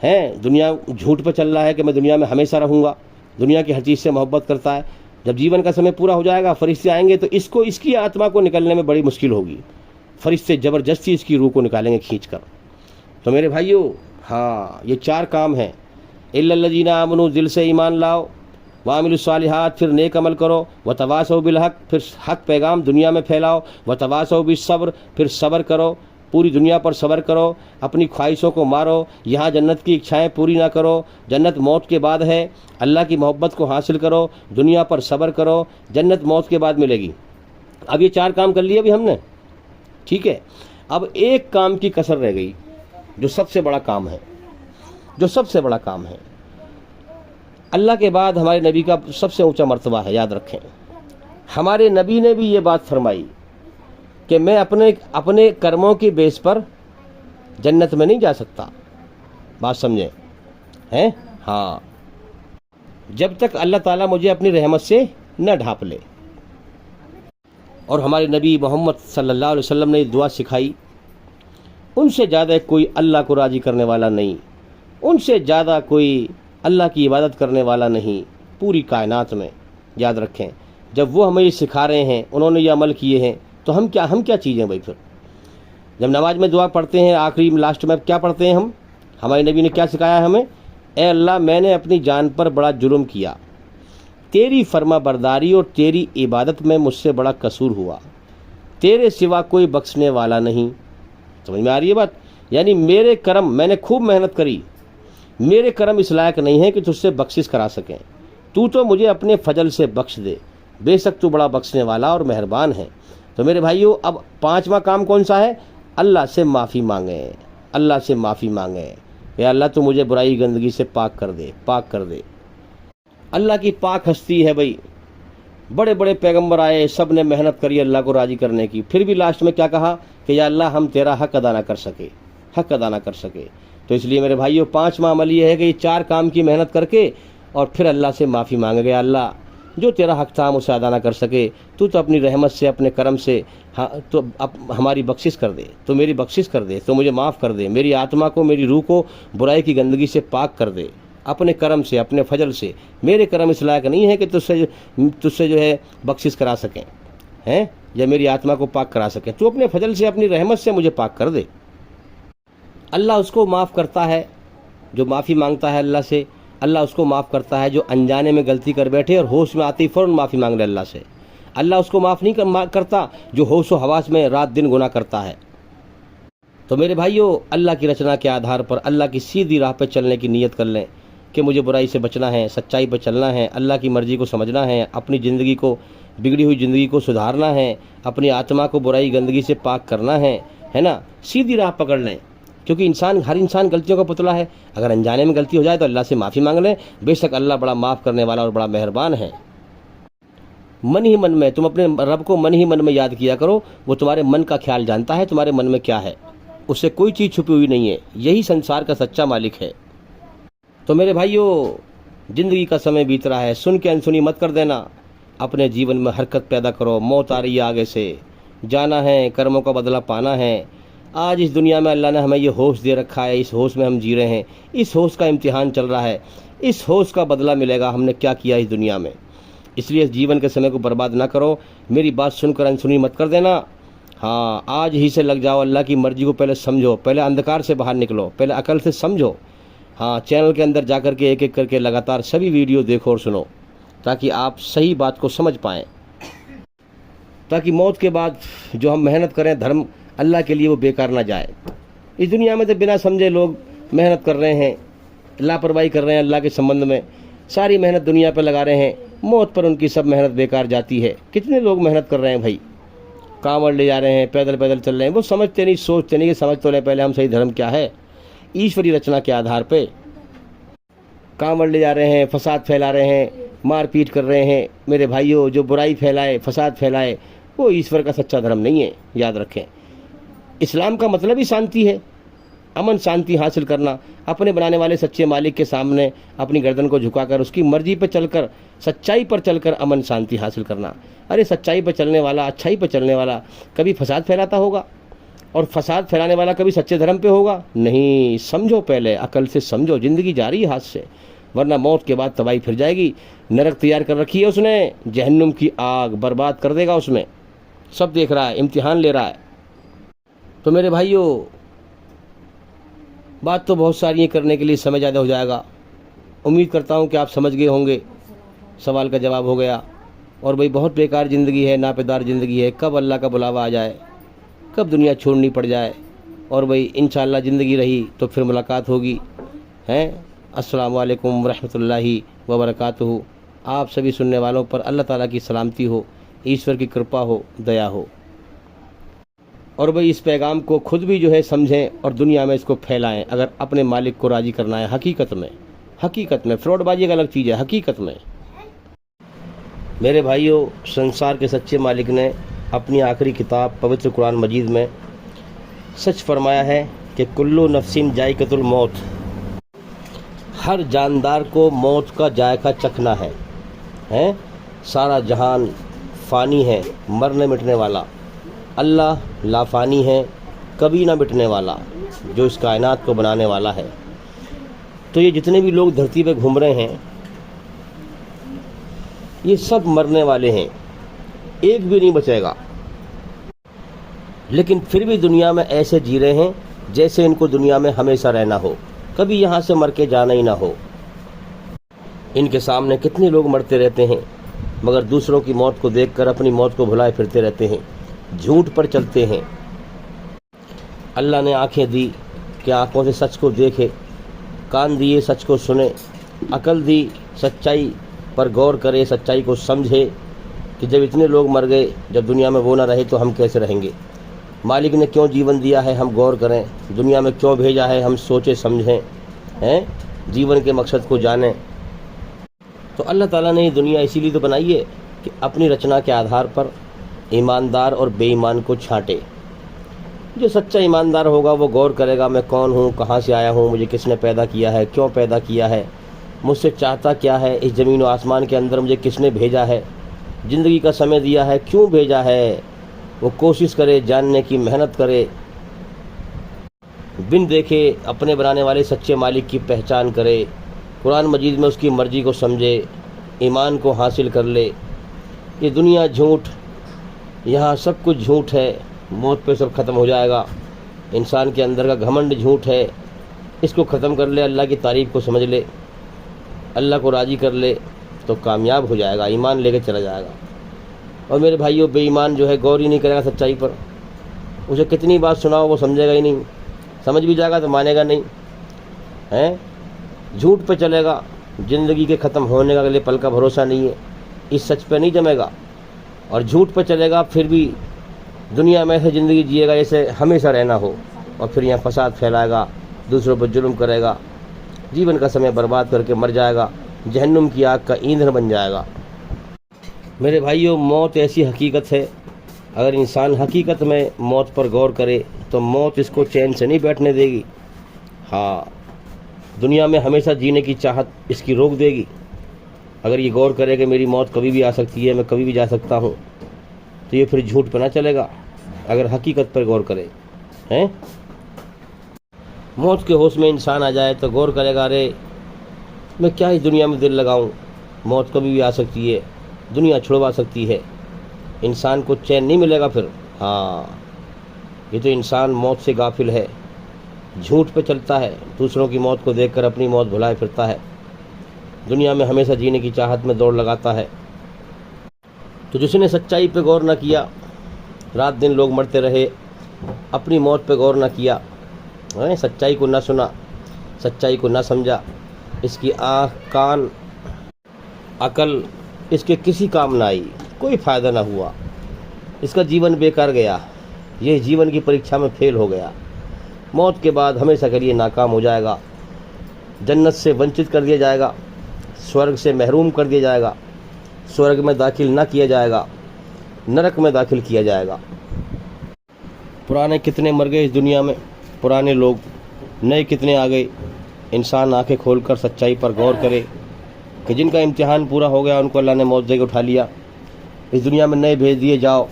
Speaker 2: ہیں دنیا جھوٹ پہ چل رہا ہے کہ میں دنیا میں ہمیشہ رہوں گا, دنیا کی ہر چیز سے محبت کرتا ہے. جب جیون کا سمے پورا ہو جائے گا, فرشتے آئیں گے تو اس کی آتما کو نکلنے میں بڑی مشکل ہوگی. فرشتے زبردستی اس کی روح کو نکالیں گے کھینچ کر. تو میرے بھائیو, ہاں یہ 4 کام ہیں. الا الذین آمنوا, دل سے ایمان لاؤ, وعملوا الصالحات, پھر نیک عمل کرو, وتواصوا بالحق, پھر حق پیغام دنیا میں پھیلاؤ, وتواصوا بالصبر, پھر صبر کرو, پوری دنیا پر صبر کرو, اپنی خواہشوں کو مارو, یہاں جنت کی اچھائیں پوری نہ کرو, جنت موت کے بعد ہے, اللہ کی محبت کو حاصل کرو, دنیا پر صبر کرو, جنت موت کے بعد ملے گی. اب یہ 4 کام کر لیے ابھی ہم نے, ٹھیک ہے. اب ایک کام کی کسر رہ گئی جو سب سے بڑا کام ہے, اللہ کے بعد ہمارے نبی کا سب سے اونچا مرتبہ ہے. یاد رکھیں, ہمارے نبی نے بھی یہ بات فرمائی کہ میں اپنے کرموں کی بیس پر جنت میں نہیں جا سکتا. بات سمجھیں ہیں, ہاں, جب تک اللہ تعالیٰ مجھے اپنی رحمت سے نہ ڈھانپ لے. اور ہمارے نبی محمد صلی اللہ علیہ وسلم نے دعا سکھائی, ان سے زیادہ کوئی اللہ کو راضی کرنے والا نہیں, ان سے زیادہ کوئی اللہ کی عبادت کرنے والا نہیں پوری کائنات میں. یاد رکھیں, جب وہ ہمیں یہ سکھا رہے ہیں, انہوں نے یہ عمل کیے ہیں, تو ہم کیا چیز ہیں بھائی. پھر جب نماز میں دعا پڑھتے ہیں, آخری لاسٹ میں کیا پڑھتے ہیں ہم, ہمارے نبی نے کیا سکھایا ہمیں, اے اللہ میں نے اپنی جان پر بڑا جرم کیا, تیری فرما برداری اور تیری عبادت میں مجھ سے بڑا قصور ہوا, تیرے سوا کوئی بخشنے والا نہیں. سمجھ میں آ رہی ہے بات؟ یعنی میرے کرم, میں نے خوب محنت کری, میرے کرم اس لائق نہیں ہے کہ تجھ سے بخشش کرا سکیں, تو مجھے اپنے فضل سے بخش دے, بے شک تو بڑا بخشنے والا اور مہربان ہے. تو میرے بھائیو, اب 5واں کام کون سا ہے, اللہ سے معافی مانگیں, اللہ سے معافی مانگیں. اے اللہ تو مجھے برائی گندگی سے پاک کر دے. اللہ کی پاک ہستی ہے بھائی, بڑے بڑے پیغمبر آئے, سب نے محنت کری اللہ کو راضی کرنے کی, پھر بھی لاسٹ میں کیا کہا کہ یا اللہ ہم تیرا حق ادا نہ کر سکے. تو اس لیے میرے بھائیو, 5واں عمل یہ ہے کہ یہ 4 کام کی محنت کر کے اور پھر اللہ سے معافی مانگے گا. اللہ جو تیرا حق تھا ہم اسے ادا نہ کر سکے, تو اپنی رحمت سے, اپنے کرم سے تو ہماری بخشش کر دے, تو میری بخشش کر دے, تو مجھے معاف کر دے, میری آتما کو, میری روح کو برائی کی گندگی سے پاک کر دے, اپنے کرم سے, اپنے فضل سے. میرے کرم اس لائق نہیں ہے کہ تجھ سے جو ہے بخشش کرا سکیں ہیں, یا میری آتما کو پاک کرا سکیں. تو اپنے فضل سے, اپنی رحمت سے مجھے پاک کر دے. اللہ اس کو معاف کرتا ہے جو معافی مانگتا ہے اللہ سے, اللہ اس کو معاف کرتا ہے جو انجانے میں غلطی کر بیٹھے اور ہوش میں آتے ہی فوراً معافی مانگ لے اللہ سے. اللہ اس کو معاف نہیں کرتا جو ہوش و حواس میں رات دن گناہ کرتا ہے. تو میرے بھائیو, اللہ کی رچنا کے آدھار پر اللہ کی سیدھی راہ پہ چلنے کی نیت کر لیں کہ مجھے برائی سے بچنا ہے, سچائی پہ چلنا ہے, اللہ کی مرضی کو سمجھنا ہے, اپنی زندگی کو, بگڑی ہوئی زندگی کو سدھارنا ہے, اپنی آتما کو برائی گندگی سے پاک کرنا ہے نا. سیدھی راہ پکڑ لیں, کیونکہ ہر انسان غلطیوں کا پتلا ہے. اگر انجانے میں غلطی ہو جائے تو اللہ سے معافی مانگ لیں, بے شک اللہ بڑا معاف کرنے والا اور بڑا مہربان ہے. من ہی من میں تم اپنے رب کو من ہی من میں یاد کیا کرو, وہ تمہارے من کا خیال جانتا ہے, تمہارے من میں کیا ہے, اس سے کوئی چیز چھپی ہوئی نہیں ہے. یہی سنسار کا سچا مالک ہے. تو میرے بھائیو, زندگی کا سمے بیت رہا ہے, سن کے انسنی مت کر دینا, اپنے جیون میں حرکت پیدا کرو. موت آ رہی ہے آگے سے, جانا ہے, کرموں کا بدلہ پانا ہے. آج اس دنیا میں اللہ نے ہمیں یہ ہوش دے رکھا ہے, اس ہوش میں ہم جی رہے ہیں, اس ہوش کا امتحان چل رہا ہے, اس ہوش کا بدلہ ملے گا ہم نے کیا کیا اس دنیا میں. اس لیے اس جیون کے سمے کو برباد نہ کرو. میری بات سن کر انسنی مت کر دینا. ہاں, آج ہی سے لگ جاؤ, اللہ کی مرضی کو پہلے سمجھو, پہلے اندھکار سے باہر نکلو, پہلے عقل سے سمجھو. ہاں, چینل کے اندر جا کر کے ایک ایک کر کے لگاتار سبھی ویڈیو دیکھو اور سنو, تاکہ آپ صحیح بات کو سمجھ پائیں, تاکہ موت کے بعد جو ہم محنت کریں دھرم اللہ کے لیے وہ بیکار نہ جائے. اس دنیا میں تو بنا سمجھے لوگ محنت کر رہے ہیں, لاپرواہی کر رہے ہیں اللہ کے سمبندھ میں, ساری محنت دنیا پہ لگا رہے ہیں, موت پر ان کی سب محنت بیکار جاتی ہے. کتنے لوگ محنت کر رہے ہیں بھائی, کانوڑ لے جا رہے ہیں, پیدل چل رہے ہیں, وہ سمجھتے نہیں, سوچتے نہیں کہ سمجھ تو لیں پہلے ہم صحیح دھرم کیا ہے. ایشوری رچنا کے آدھار پہ کانوڑ لے جا رہے ہیں, فساد پھیلا رہے ہیں, مار پیٹ کر رہے ہیں. میرے بھائیوں, جو برائی پھیلائے, فساد پھیلائے, وہ ایشور کا سچا دھرم نہیں ہے. یاد رکھیں, اسلام کا مطلب ہی شانتی ہے, امن شانتی حاصل کرنا, اپنے بنانے والے سچے مالک کے سامنے اپنی گردن کو جھکا کر اس کی مرضی پہ چل کر, سچائی پر چل کر امن شانتی حاصل کرنا. ارے سچائی پہ چلنے والا, اچھائی پہ چلنے والا کبھی فساد پھیلاتا ہوگا؟ اور فساد پھیلانے والا کبھی سچے دھرم پہ ہوگا نہیں. سمجھو پہلے, عقل سے سمجھو, زندگی جا رہی ہے ہاتھ سے, ورنہ موت کے بعد تباہی پھر جائے گی. نرک تیار کر رکھی ہے اس نے, جہنم کی آگ برباد کر دے گا اس میں. سب دیکھ رہا ہے, امتحان لے رہا ہے. تو میرے بھائیوں, بات تو بہت ساری ہیں کرنے کے لیے, سمے زیادہ ہو جائے گا. امید کرتا ہوں کہ آپ سمجھ گئے ہوں گے, سوال کا جواب ہو گیا. اور بھئی بہت بیکار زندگی ہے, ناپیدار زندگی ہے, کب اللہ کا بلاوا آ جائے, کب دنیا چھوڑنی پڑ جائے. اور بھئی انشاءاللہ زندگی رہی تو پھر ملاقات ہوگی ہیں. السلام علیکم ورحمۃ اللہ وبرکاتہ. آپ سبھی سننے والوں پر اللہ تعالیٰ کی سلامتی ہو, ایشور کی کرپا ہو, دیا ہو. اور بھئی اس پیغام کو خود بھی جو ہے سمجھیں اور دنیا میں اس کو پھیلائیں, اگر اپنے مالک کو راضی کرنا ہے. حقیقت میں فراڈ بازی ایک الگ چیز ہے. حقیقت میں میرے بھائیوں, سنسار کے سچے مالک نے اپنی آخری کتاب پوتر قرآن مجید میں سچ فرمایا ہے کہ کلو نفسین ذائقۃ الموت, ہر جاندار کو موت کا ذائقہ چکھنا ہے. سارا جہان فانی ہے, مرنے مٹنے والا. اللہ لافانی ہے, کبھی نہ مٹنے والا, جو اس کائنات کو بنانے والا ہے. تو یہ جتنے بھی لوگ دھرتی پہ گھوم رہے ہیں, یہ سب مرنے والے ہیں, ایک بھی نہیں بچے گا. لیکن پھر بھی دنیا میں ایسے جی رہے ہیں جیسے ان کو دنیا میں ہمیشہ رہنا ہو, کبھی یہاں سے مر کے جانا ہی نہ ہو. ان کے سامنے کتنے لوگ مرتے رہتے ہیں, مگر دوسروں کی موت کو دیکھ کر اپنی موت کو بھلائے پھرتے رہتے ہیں, جھوٹ پر چلتے ہیں. اللہ نے آنکھیں دی کہ آنکھوں سے سچ کو دیکھے, کان دیے سچ کو سنے, عقل دی سچائی پر غور کرے, سچائی کو سمجھے کہ جب اتنے لوگ مر گئے, جب دنیا میں وہ نہ رہے تو ہم کیسے رہیں گے. مالک نے کیوں جیون دیا ہے ہم غور کریں, دنیا میں کیوں بھیجا ہے ہم سوچیں سمجھیں, جیون کے مقصد کو جانیں. تو اللہ تعالیٰ نے یہ دنیا اسی لیے تو بنائی ہے کہ اپنی رچنا کے آدھار پر ایماندار اور بے ایمان کو چھانٹے. جو سچا ایماندار ہوگا وہ غور کرے گا, میں کون ہوں, کہاں سے آیا ہوں, مجھے کس نے پیدا کیا ہے, کیوں پیدا کیا ہے, مجھ سے چاہتا کیا ہے, اس زمین و آسمان کے اندر مجھے کس نے بھیجا ہے, زندگی کا سمے دیا ہے, کیوں بھیجا ہے. وہ کوشش کرے, جاننے کی محنت کرے, بن دیکھے اپنے بنانے والے سچے مالک کی پہچان کرے, قرآن مجید میں اس کی مرضی کو سمجھے, ایمان کو حاصل کر لے. یہ دنیا جھوٹ, یہاں سب کچھ جھوٹ ہے, موت پہ سب ختم ہو جائے گا. انسان کے اندر کا گھمنڈ جھوٹ ہے, اس کو ختم کر لے, اللہ کی تعریف کو سمجھ لے, اللہ کو راضی کر لے تو کامیاب ہو جائے گا, ایمان لے کے چلا جائے گا. اور میرے بھائیوں, بے ایمان جو ہے غور ہی نہیں کرے گا سچائی پر, اسے کتنی بات سناؤ وہ سمجھے گا ہی نہیں, سمجھ بھی جائے گا تو مانے گا نہیں. جھوٹ پہ چلے گا, زندگی کے ختم ہونے کا اگلے پل کا بھروسہ نہیں ہے, اس سچ پہ نہیں جمے گا. اور جھوٹ پہ چلے گا, پھر بھی دنیا میں ایسے زندگی جیے گا جیسے ہمیشہ رہنا ہو, اور پھر یہاں فساد پھیلائے گا, دوسروں پر ظلم کرے گا, جیون کا سمے برباد کر کے مر جائے گا, جہنم کی آگ کا ایندھن بن جائے گا. میرے بھائیوں, موت ایسی حقیقت ہے, اگر انسان حقیقت میں موت پر غور کرے تو موت اس کو چین سے نہیں بیٹھنے دے گی. دنیا میں ہمیشہ جینے کی چاہت اس کی روک دے گی. اگر یہ غور کرے کہ میری موت کبھی بھی آ سکتی ہے, میں کبھی بھی جا سکتا ہوں, تو یہ پھر جھوٹ پہ نہ چلے گا. اگر حقیقت پر غور کرے, موت کے ہوش میں انسان آ جائے تو غور کرے گا, ارے میں کیا اس دنیا میں دل لگاؤں, موت کبھی بھی آ سکتی ہے, دنیا چھڑوا سکتی ہے. انسان کو چین نہیں ملے گا پھر. یہ تو انسان موت سے غافل ہے, جھوٹ پہ چلتا ہے, دوسروں کی موت کو دیکھ کر اپنی موت بھلائے پھرتا ہے, دنیا میں ہمیشہ جینے کی چاہت میں دوڑ لگاتا ہے. تو جس نے سچائی پہ غور نہ کیا, رات دن لوگ مرتے رہے, اپنی موت پہ غور نہ کیا, سچائی کو نہ سنا, سچائی کو نہ سمجھا, اس کی آنکھ, کان, عقل اس کے کسی کام نہ آئی, کوئی فائدہ نہ ہوا, اس کا جیون بیکار گیا, یہ جیون کی پریکشا میں فیل ہو گیا. موت کے بعد ہمیشہ کے لیے ناکام ہو جائے گا, جنت سے ونچت کر دیا جائے گا, سورگ سے محروم کر دیا جائے گا, سورگ میں داخل نہ کیا جائے گا, نرک میں داخل کیا جائے گا. پرانے کتنے مر گئے اس دنیا میں, پرانے لوگ, نئے کتنے آ گئے. انسان آنکھیں کھول کر سچائی پر غور کرے کہ جن کا امتحان پورا ہو گیا ان کو اللہ نے موت دے کے اٹھا لیا, اس دنیا میں نئے بھیج دیے, جاؤ.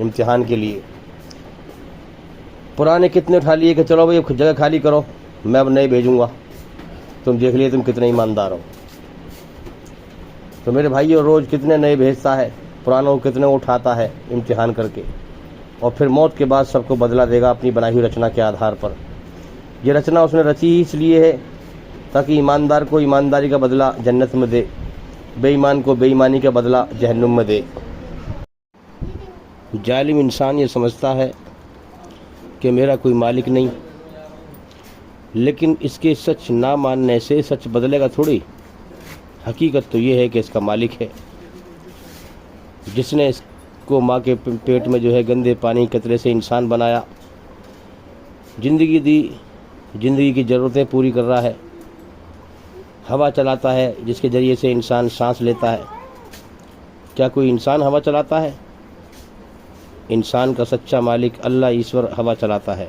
Speaker 2: امتحان کے لیے. پرانے کتنے اٹھا لیے کہ چلو بھائی اب جگہ خالی کرو، میں اب نئے بھیجوں گا، تم دیکھ لیے تم کتنے ایماندار ہو. تو میرے بھائیو روز کتنے نئے بھیجتا ہے، پرانوں کو کتنے اٹھاتا ہے امتحان کر کے، اور پھر موت کے بعد سب کو بدلہ دے گا اپنی بنائی ہوئی رچنا کے آدھار پر. یہ رچنا اس نے رچی ہی اس لیے ہے تاکہ ایماندار کو ایمانداری کا بدلہ جنت میں دے، بے ایمان کو بے ایمانی کا بدلہ جہنم میں دے. ظالم انسان یہ سمجھتا ہے کہ میرا کوئی مالک نہیں، لیکن اس کے سچ نہ ماننے سے سچ بدلے گا تھوڑی. حقیقت تو یہ ہے کہ اس کا مالک ہے، جس نے اس کو ماں کے پیٹ میں جو ہے گندے پانی قطرے سے انسان بنایا، زندگی دی، زندگی کی ضرورتیں پوری کر رہا ہے، ہوا چلاتا ہے جس کے ذریعے سے انسان سانس لیتا ہے. کیا کوئی انسان ہوا چلاتا ہے؟ انسان کا سچا مالک اللہ ایشور ہوا چلاتا ہے.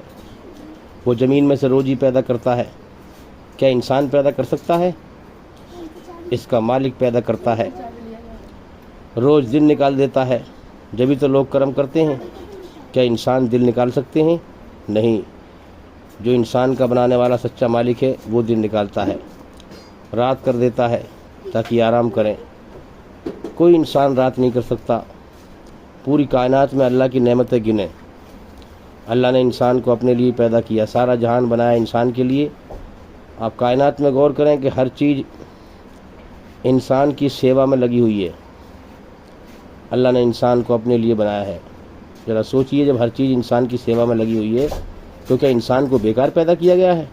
Speaker 2: وہ زمین میں سے روزی پیدا کرتا ہے. کیا انسان پیدا کر سکتا ہے؟ اس کا مالک پیدا کرتا ہے. روز دن نکال دیتا ہے، جبھی تو لوگ کرم کرتے ہیں. کیا انسان دل نکال سکتے ہیں؟ نہیں. جو انسان کا بنانے والا سچا مالک ہے وہ دن نکالتا ہے، رات کر دیتا ہے تاکہ آرام کریں. کوئی انسان رات نہیں کر سکتا. پوری کائنات میں اللہ کی نعمتیں گنیں. اللہ نے انسان کو اپنے لیے پیدا کیا، سارا جہان بنایا انسان کے لیے. آپ کائنات میں غور کریں کہ ہر چیز انسان کی سیوا میں لگی ہوئی ہے. اللہ نے انسان کو اپنے لیے بنایا ہے. ذرا سوچئے، جب ہر چیز انسان کی سیوا میں لگی ہوئی ہے تو کیا انسان کو بیکار پیدا کیا گیا ہے؟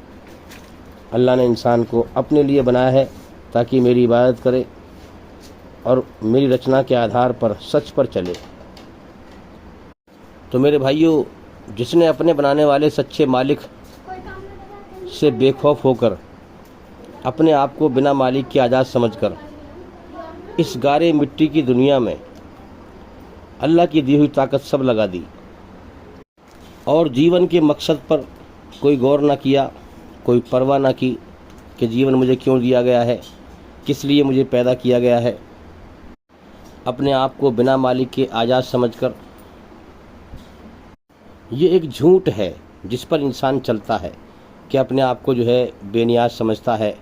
Speaker 2: اللہ نے انسان کو اپنے لیے بنایا ہے تاکہ میری عبادت کرے اور میری رچنا کے آدھار پر سچ پر چلے. تو میرے بھائیو، جس نے اپنے بنانے والے سچے مالک سے بے خوف ہو کر، اپنے آپ کو بنا مالک کے آزاد سمجھ کر اس گارے مٹی کی دنیا میں اللہ کی دی ہوئی طاقت سب لگا دی اور جیون کے مقصد پر کوئی غور نہ کیا، کوئی پرواہ نہ کی کہ جیون مجھے کیوں دیا گیا ہے، کس لیے مجھے پیدا کیا گیا ہے. اپنے آپ کو بنا مالک کے آزاد سمجھ کر، یہ ایک جھوٹ ہے جس پر انسان چلتا ہے کہ اپنے آپ کو جو ہے بے نیاز سمجھتا ہے،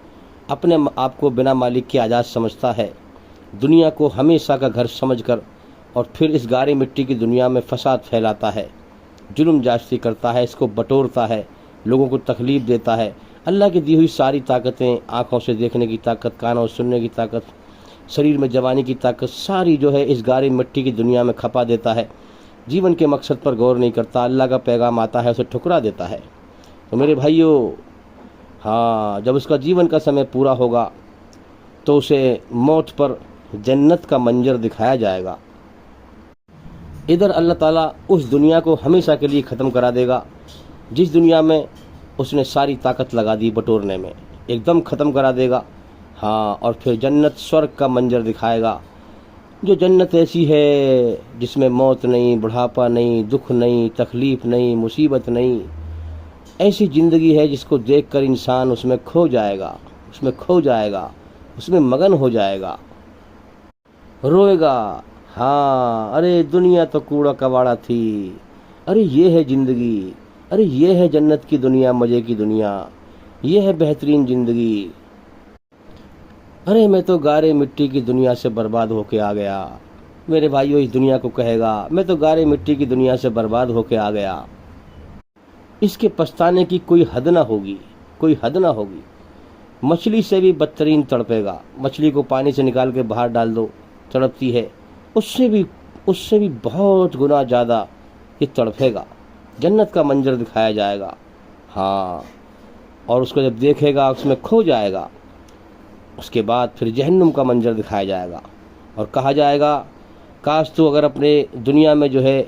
Speaker 2: اپنے آپ کو بنا مالک کے آزاد سمجھتا ہے، دنیا کو ہمیشہ کا گھر سمجھ کر، اور پھر اس گارے مٹی کی دنیا میں فساد پھیلاتا ہے، ظلم جاستی کرتا ہے، اس کو بٹورتا ہے، لوگوں کو تکلیف دیتا ہے. اللہ کی دی ہوئی ساری طاقتیں، آنکھوں سے دیکھنے کی طاقت، کانوں سے سننے کی طاقت، شریر میں جوانی کی طاقت، ساری جو ہے اس گارے مٹی کی دنیا میں کھپا دیتا ہے. جیون کے مقصد پر غور نہیں کرتا. اللہ کا پیغام آتا ہے اسے ٹھکرا دیتا ہے. تو میرے بھائیو، جب اس کا جیون کا سمے پورا ہوگا تو اسے موت پر جنت کا منظر دکھایا جائے گا. ادھر اللہ تعالیٰ اس دنیا کو ہمیشہ کے لیے ختم کرا دے گا جس دنیا میں اس نے ساری طاقت لگا دی بٹورنے میں، ایک دم ختم کرا دے گا. اور پھر جنت سورگ کا منظر دکھائے گا. جو جنت ایسی ہے جس میں موت نہیں، بڑھاپا نہیں، دکھ نہیں، تکلیف نہیں، مصیبت نہیں. ایسی زندگی ہے جس کو دیکھ کر انسان اس میں کھو جائے گا، اس میں کھو جائے گا، اس میں مگن ہو جائے گا، روئے گا. ارے دنیا تو کوڑا کباڑا تھی، ارے یہ ہے زندگی، ارے یہ ہے جنت کی دنیا، مزے کی دنیا، یہ ہے بہترین زندگی. ارے میں تو گارے مٹی کی دنیا سے برباد ہو کے آ گیا. میرے بھائیو، اس دنیا کو کہے گا میں تو گارے مٹی کی دنیا سے برباد ہو کے آ گیا. اس کے پچھتانے کی کوئی حد نہ ہوگی، کوئی حد نہ ہوگی. مچھلی سے بھی بدترین تڑپے گا. مچھلی کو پانی سے نکال کے باہر ڈال دو، تڑپتی ہے، اس سے بھی بہت گنا زیادہ یہ تڑپے گا. جنت کا منظر دکھایا جائے گا. اور اس کو جب دیکھے گا اس میں کھو جائے گا. اس کے بعد پھر جہنم کا منظر دکھایا جائے گا اور کہا جائے گا کاش تو اگر اپنے دنیا میں جو ہے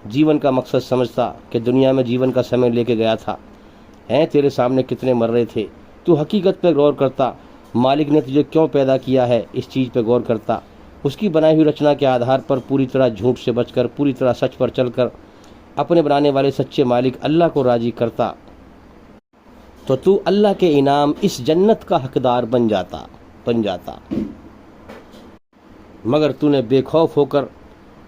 Speaker 2: جیون کا مقصد سمجھتا کہ دنیا میں جیون کا سمے لے کے گیا تھا، تیرے سامنے کتنے مر رہے تھے، تو حقیقت پہ غور کرتا، مالک نے تجھے کیوں پیدا کیا ہے اس چیز پہ غور کرتا، اس کی بنائی ہوئی رچنا کے آدھار پر پوری طرح جھوٹ سے بچ کر، پوری طرح سچ پر چل کر اپنے بنانے والے سچے مالک اللہ کو راضی کرتا، تو اللہ کے انعام اس جنت کا حقدار بن جاتا. مگر تو نے بے خوف ہو کر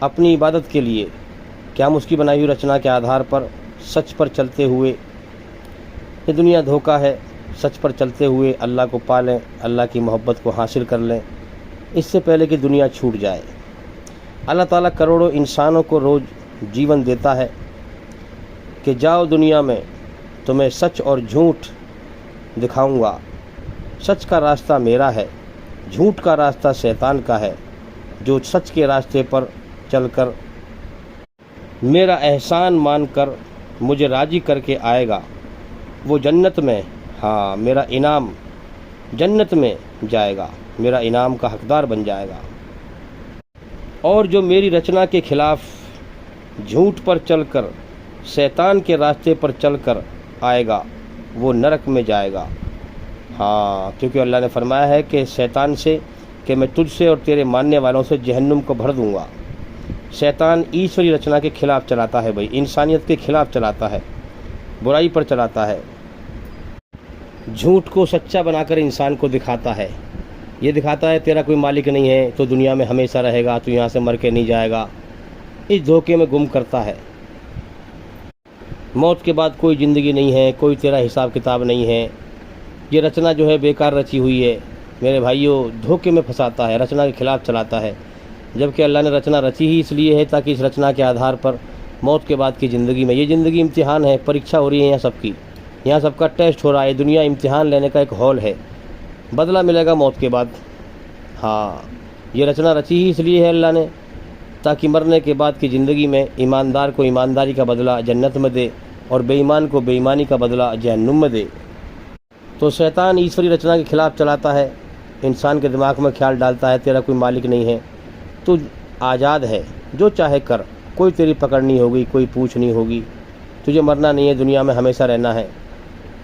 Speaker 2: اپنی عبادت کے لیے کہ ہم اس کی بنائی ہوئی رچنا کے آدھار پر سچ پر چلتے ہوئے، یہ دنیا دھوکہ ہے، سچ پر چلتے ہوئے اللہ کو پا لیں، اللہ کی محبت کو حاصل کر لیں، اس سے پہلے کہ دنیا چھوٹ جائے۔ اللہ تعالیٰ کروڑوں انسانوں کو روز جیون دیتا ہے کہ جاؤ دنیا میں تمہیں سچ اور جھوٹ دکھاؤں گا، سچ کا راستہ میرا ہے، جھوٹ کا راستہ شیطان کا ہے، جو سچ کے راستے پر چل کر میرا احسان مان کر مجھے راضی کر کے آئے گا، وہ جنت میں، ہاں میرا انعام جنت میں جائے گا، میرا انعام کا حقدار بن جائے گا۔ اور جو میری رچنا کے خلاف جھوٹ پر چل کر شیطان کے راستے پر چل کر آئے گا وہ نرک میں جائے گا۔ ہاں، کیونکہ اللہ نے فرمایا ہے کہ شیطان سے کہ میں تجھ سے اور تیرے ماننے والوں سے جہنم کو بھر دوں گا۔ شیطان ایشوری رچنا کے خلاف چلاتا ہے بھائی، انسانیت کے خلاف چلاتا ہے، برائی پر چلاتا ہے، جھوٹ کو سچا بنا کر انسان کو دکھاتا ہے، یہ دکھاتا ہے تیرا کوئی مالک نہیں ہے تو دنیا میں ہمیشہ رہے گا، تو یہاں سے مر کے نہیں جائے گا، اس دھوکے میں گم کرتا ہے۔ موت کے بعد کوئی زندگی نہیں ہے، کوئی تیرا حساب کتاب نہیں ہے، یہ رچنا جو ہے بیکار رچی ہوئی ہے، میرے بھائیوں دھوکے میں پھنساتا ہے، رچنا کے خلاف چلاتا ہے، جبکہ اللہ نے رچنا رچی ہی اس لیے ہے تاکہ اس رچنا کے آدھار پر موت کے بعد کی زندگی میں، یہ زندگی امتحان ہے، پریکشا ہو رہی ہے یہاں سب کی، یہاں سب کا ٹیسٹ ہو رہا ہے، دنیا امتحان لینے کا ایک ہال ہے، بدلہ ملے گا موت کے بعد۔ ہاں، یہ رچنا رچی ہی اس لیے ہے اللہ نے تاکہ مرنے کے بعد کی زندگی میں ایماندار کو ایمانداری کا بدلہ جنت میں دے اور بے ایمان کو بے ایمانی کا بدلہ جہنم میں دے۔ تو شیطان ایشوری رچنا کے خلاف چلاتا ہے، انسان کے دماغ میں خیال ڈالتا ہے تیرا کوئی مالک نہیں ہے، تو آزاد ہے، جو چاہے کر، کوئی تیری پکڑ نہیں ہوگی، کوئی پوچھ نہیں ہوگی، تجھے مرنا نہیں ہے، دنیا میں ہمیشہ رہنا ہے۔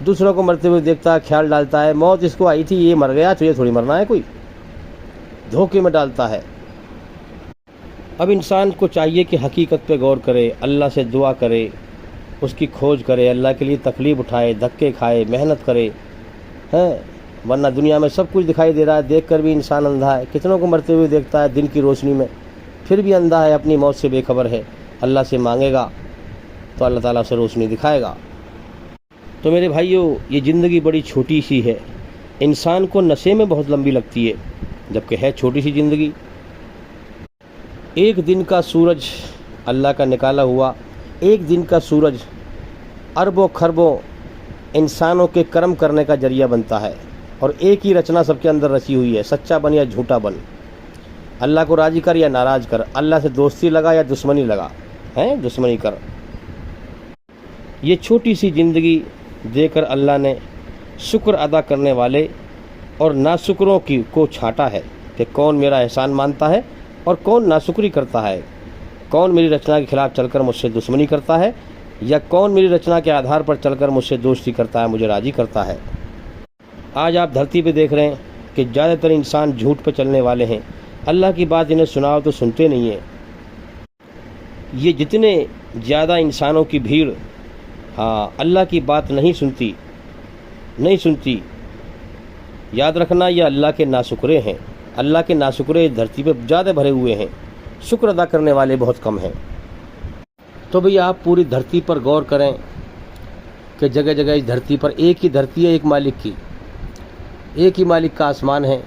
Speaker 2: دوسروں کو مرتے ہوئے دیکھتا ہے، خیال ڈالتا ہے موت اس کو آئی تھی، یہ مر گیا، تجھے تھوڑی مرنا ہے، کوئی دھوکے میں ڈالتا ہے۔ اب انسان کو چاہیے کہ حقیقت پہ غور کرے، اللہ سے دعا کرے، اس کی کھوج کرے، اللہ کے لیے تکلیف اٹھائے، دھکے کھائے، محنت کرے، ہیں، ورنہ دنیا میں سب کچھ دکھائی دے رہا ہے، دیکھ کر بھی انسان اندھا ہے، کتنوں کو مرتے ہوئے دیکھتا ہے دن کی روشنی میں، پھر بھی اندھا ہے، اپنی موت سے بے خبر ہے۔ اللہ سے مانگے گا تو اللہ تعالیٰ سے روشنی دکھائے گا۔ تو میرے بھائیوں، یہ زندگی بڑی چھوٹی سی ہے، انسان کو نشے میں بہت لمبی لگتی ہے، جبکہ ہے چھوٹی سی زندگی۔ ایک دن کا سورج اللہ کا نکالا ہوا، ایک دن کا سورج اربوں خربوں انسانوں کے کرم کرنے کا ذریعہ بنتا ہے، اور ایک ہی رچنا سب کے اندر رچی ہوئی ہے، سچا بن یا جھوٹا بن، اللہ کو راضی کر یا ناراض کر، اللہ سے دوستی لگا یا دشمنی لگا، ہیں دشمنی کر۔ یہ چھوٹی سی زندگی دے کر اللہ نے شکر ادا کرنے والے اور ناشکروں کو چھانٹا ہے کہ کون میرا احسان مانتا ہے اور کون ناشکری کرتا ہے، کون میری رچنا کے خلاف چل کر مجھ سے دشمنی کرتا ہے یا کون میری رچنا کے آدھار پر چل کر مجھ سے دوستی کرتا ہے، مجھے راضی کرتا ہے۔ آج آپ دھرتی پہ دیکھ رہے ہیں کہ زیادہ تر انسان جھوٹ پہ چلنے والے ہیں، اللہ کی بات انہیں سناؤ تو سنتے نہیں ہیں۔ یہ جتنے زیادہ انسانوں کی بھیڑ ہاں اللہ کی بات نہیں سنتی، یاد رکھنا یہ اللہ کے ناشکرے ہیں، اللہ کے ناشکرے دھرتی پہ زیادہ بھرے ہوئے ہیں، شکر ادا کرنے والے بہت کم ہیں۔ تو بھئی آپ پوری دھرتی پر غور کریں کہ جگہ جگہ اس دھرتی پر ایک ہی دھرتی ہے، ایک مالک کی، ایک ہی مالک کا آسمان ہے،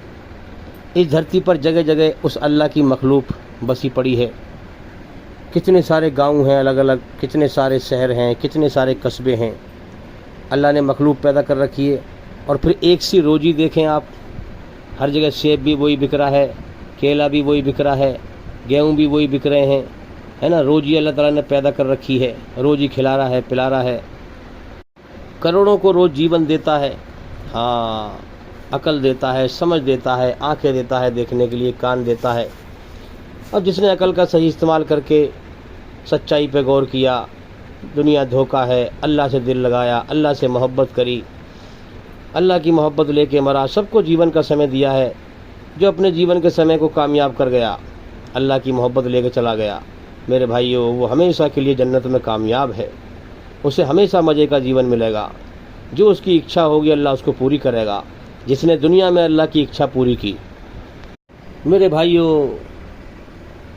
Speaker 2: اس دھرتی پر جگہ جگہ اس اللہ کی مخلوق بسی پڑی ہے، کتنے سارے گاؤں ہیں الگ الگ، کتنے سارے شہر ہیں، کتنے سارے قصبے ہیں، اللہ نے مخلوق پیدا کر رکھی ہے، اور پھر ایک سی روزی دیکھیں آپ، ہر جگہ سیب بھی وہی بک رہا ہے، کیلا بھی وہی بک رہا ہے، گیہوں بھی وہی بک رہے ہیں، ہے نا، روزی اللہ تعالیٰ نے پیدا کر رکھی ہے، روزی کھلا رہا ہے، پلا رہا ہے، کروڑوں کو روز جیون دیتا ہے، ہاں عقل دیتا ہے، سمجھ دیتا ہے، آنکھیں دیتا ہے دیکھنے کے لیے، کان دیتا ہے۔ اب جس نے عقل کا صحیح استعمال کر کے سچائی پہ غور کیا، دنیا دھوکہ ہے، اللہ سے دل لگایا، اللہ سے محبت کری، اللہ کی محبت لے کے مرا، سب کو جیون کا سمے دیا ہے، جو اپنے جیون کے سمے کو کامیاب کر گیا، اللہ کی محبت لے کے چلا گیا، میرے بھائیوں وہ ہمیشہ کے لیے جنت میں کامیاب ہے، اسے ہمیشہ مزے کا جیون ملے گا، جو اس کی اچھا ہوگی اللہ اس کو پوری کرے گا، جس نے دنیا میں اللہ کی اچھا پوری کی۔ میرے بھائیوں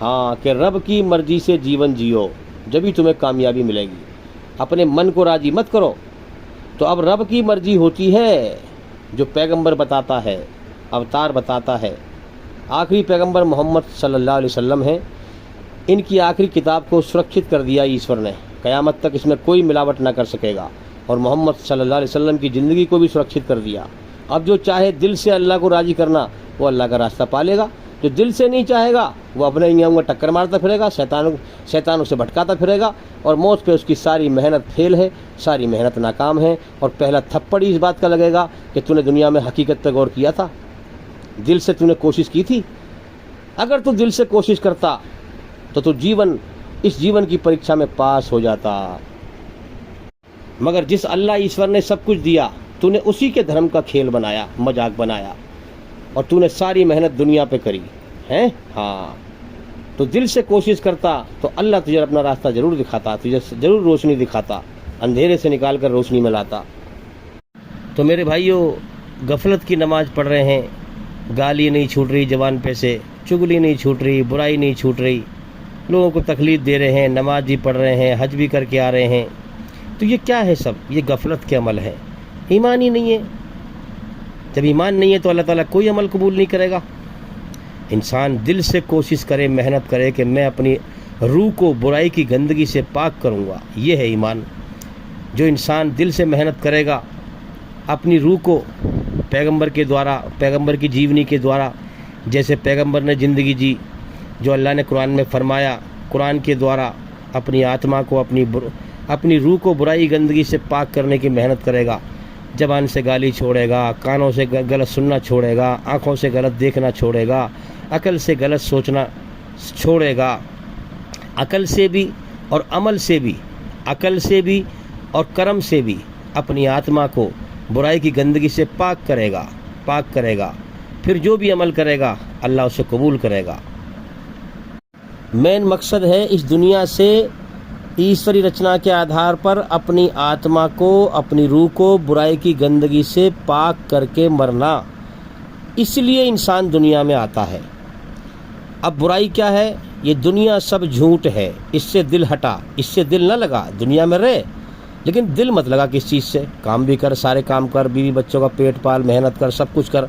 Speaker 2: ہاں کہ رب کی مرضی سے جیون جیو، جبھی تمہیں کامیابی ملے گی۔ اپنے من کو راضی مت کرو۔ تو اب رب کی مرضی ہوتی ہے جو پیغمبر بتاتا ہے، اوتار بتاتا ہے۔ آخری پیغمبر محمد صلی اللہ علیہ وسلم ہیں۔ ان کی آخری کتاب کو سرکشت کر دیا ایشور نے، قیامت تک اس میں کوئی ملاوٹ نہ کر سکے گا، اور محمد صلی اللہ علیہ وسلم کی زندگی کو بھی سرکشت کر دیا۔ اب جو چاہے دل سے اللہ کو راضی کرنا، وہ اللہ کا راستہ پا لے گا۔ جو دل سے نہیں چاہے گا وہ اپنے یوں ٹکر مارتا پھرے گا، شیطان اسے بھٹکاتا پھرے گا، اور موت پہ اس کی ساری محنت فیل ہے، ساری محنت ناکام ہے، اور پہلا تھپڑ ہی اس بات کا لگے گا کہ تو نے دنیا میں حقیقت پہ غور کیا تھا، دل سے تو نے کوشش کی تھی۔ اگر تو دل سے کوشش کرتا تو اس جیون کی پریکشا میں پاس ہو جاتا، مگر جس اللہ ایشور نے سب کچھ دیا، تو نے اسی کے دھرم کا کھیل بنایا، مذاق بنایا، اور تو نے ساری محنت دنیا پہ کری ہے۔ ہاں تو دل سے کوشش کرتا تو اللہ تجھے اپنا راستہ ضرور دکھاتا، تجھے ضرور روشنی دکھاتا، اندھیرے سے نکال کر روشنی میں لاتا۔ تو میرے بھائیوں، غفلت کی نماز پڑھ رہے ہیں، گالی نہیں چھوٹ رہی زبان پہ سے، چگلی نہیں چھوٹ رہی، برائی نہیں چھوٹ رہی، لوگوں کو تکلیف دے رہے ہیں، نماز بھی پڑھ رہے ہیں، حج بھی کر کے آ رہے ہیں، تو یہ کیا ہے؟ سب یہ غفلت کے عمل ہے، ایمان ہی نہیں ہے۔ جب ایمان نہیں ہے تو اللہ تعالیٰ کوئی عمل قبول نہیں کرے گا۔ انسان دل سے کوشش کرے، محنت کرے کہ میں اپنی روح کو برائی کی گندگی سے پاک کروں گا، یہ ہے ایمان۔ جو انسان دل سے محنت کرے گا اپنی روح کو پیغمبر کے دوارا، پیغمبر کی جیونی کے دوارا، جیسے پیغمبر نے زندگی جی، جو اللہ نے قرآن میں فرمایا، قرآن کے دوارا اپنی آتما کو، اپنی روح کو برائی گندگی سے پاک کرنے کی محنت کرے گا، زبان سے گالی چھوڑے گا، کانوں سے غلط سننا چھوڑے گا، آنکھوں سے غلط دیکھنا چھوڑے گا، عقل سے غلط سوچنا چھوڑے گا، عقل سے بھی اور عمل سے بھی، عقل سے بھی اور کرم سے بھی اپنی آتما کو برائی کی گندگی سے پاک کرے گا، پھر جو بھی عمل کرے گا اللہ اسے قبول کرے گا۔ مین مقصد ہے اس دنیا سے ایشوری رچنا کے آدھار پر اپنی آتما کو، اپنی روح کو برائی کی گندگی سے پاک کر کے مرنا۔ اس لیے انسان دنیا میں آتا ہے۔ اب برائی کیا ہے؟ یہ دنیا سب جھوٹ ہے، اس سے دل ہٹا، اس سے دل نہ لگا، دنیا میں رہے لیکن دل مت لگا کس چیز سے، کام بھی کر، سارے کام کر، بیوی بچوں کا پیٹ پال، محنت کر، سب کچھ کر،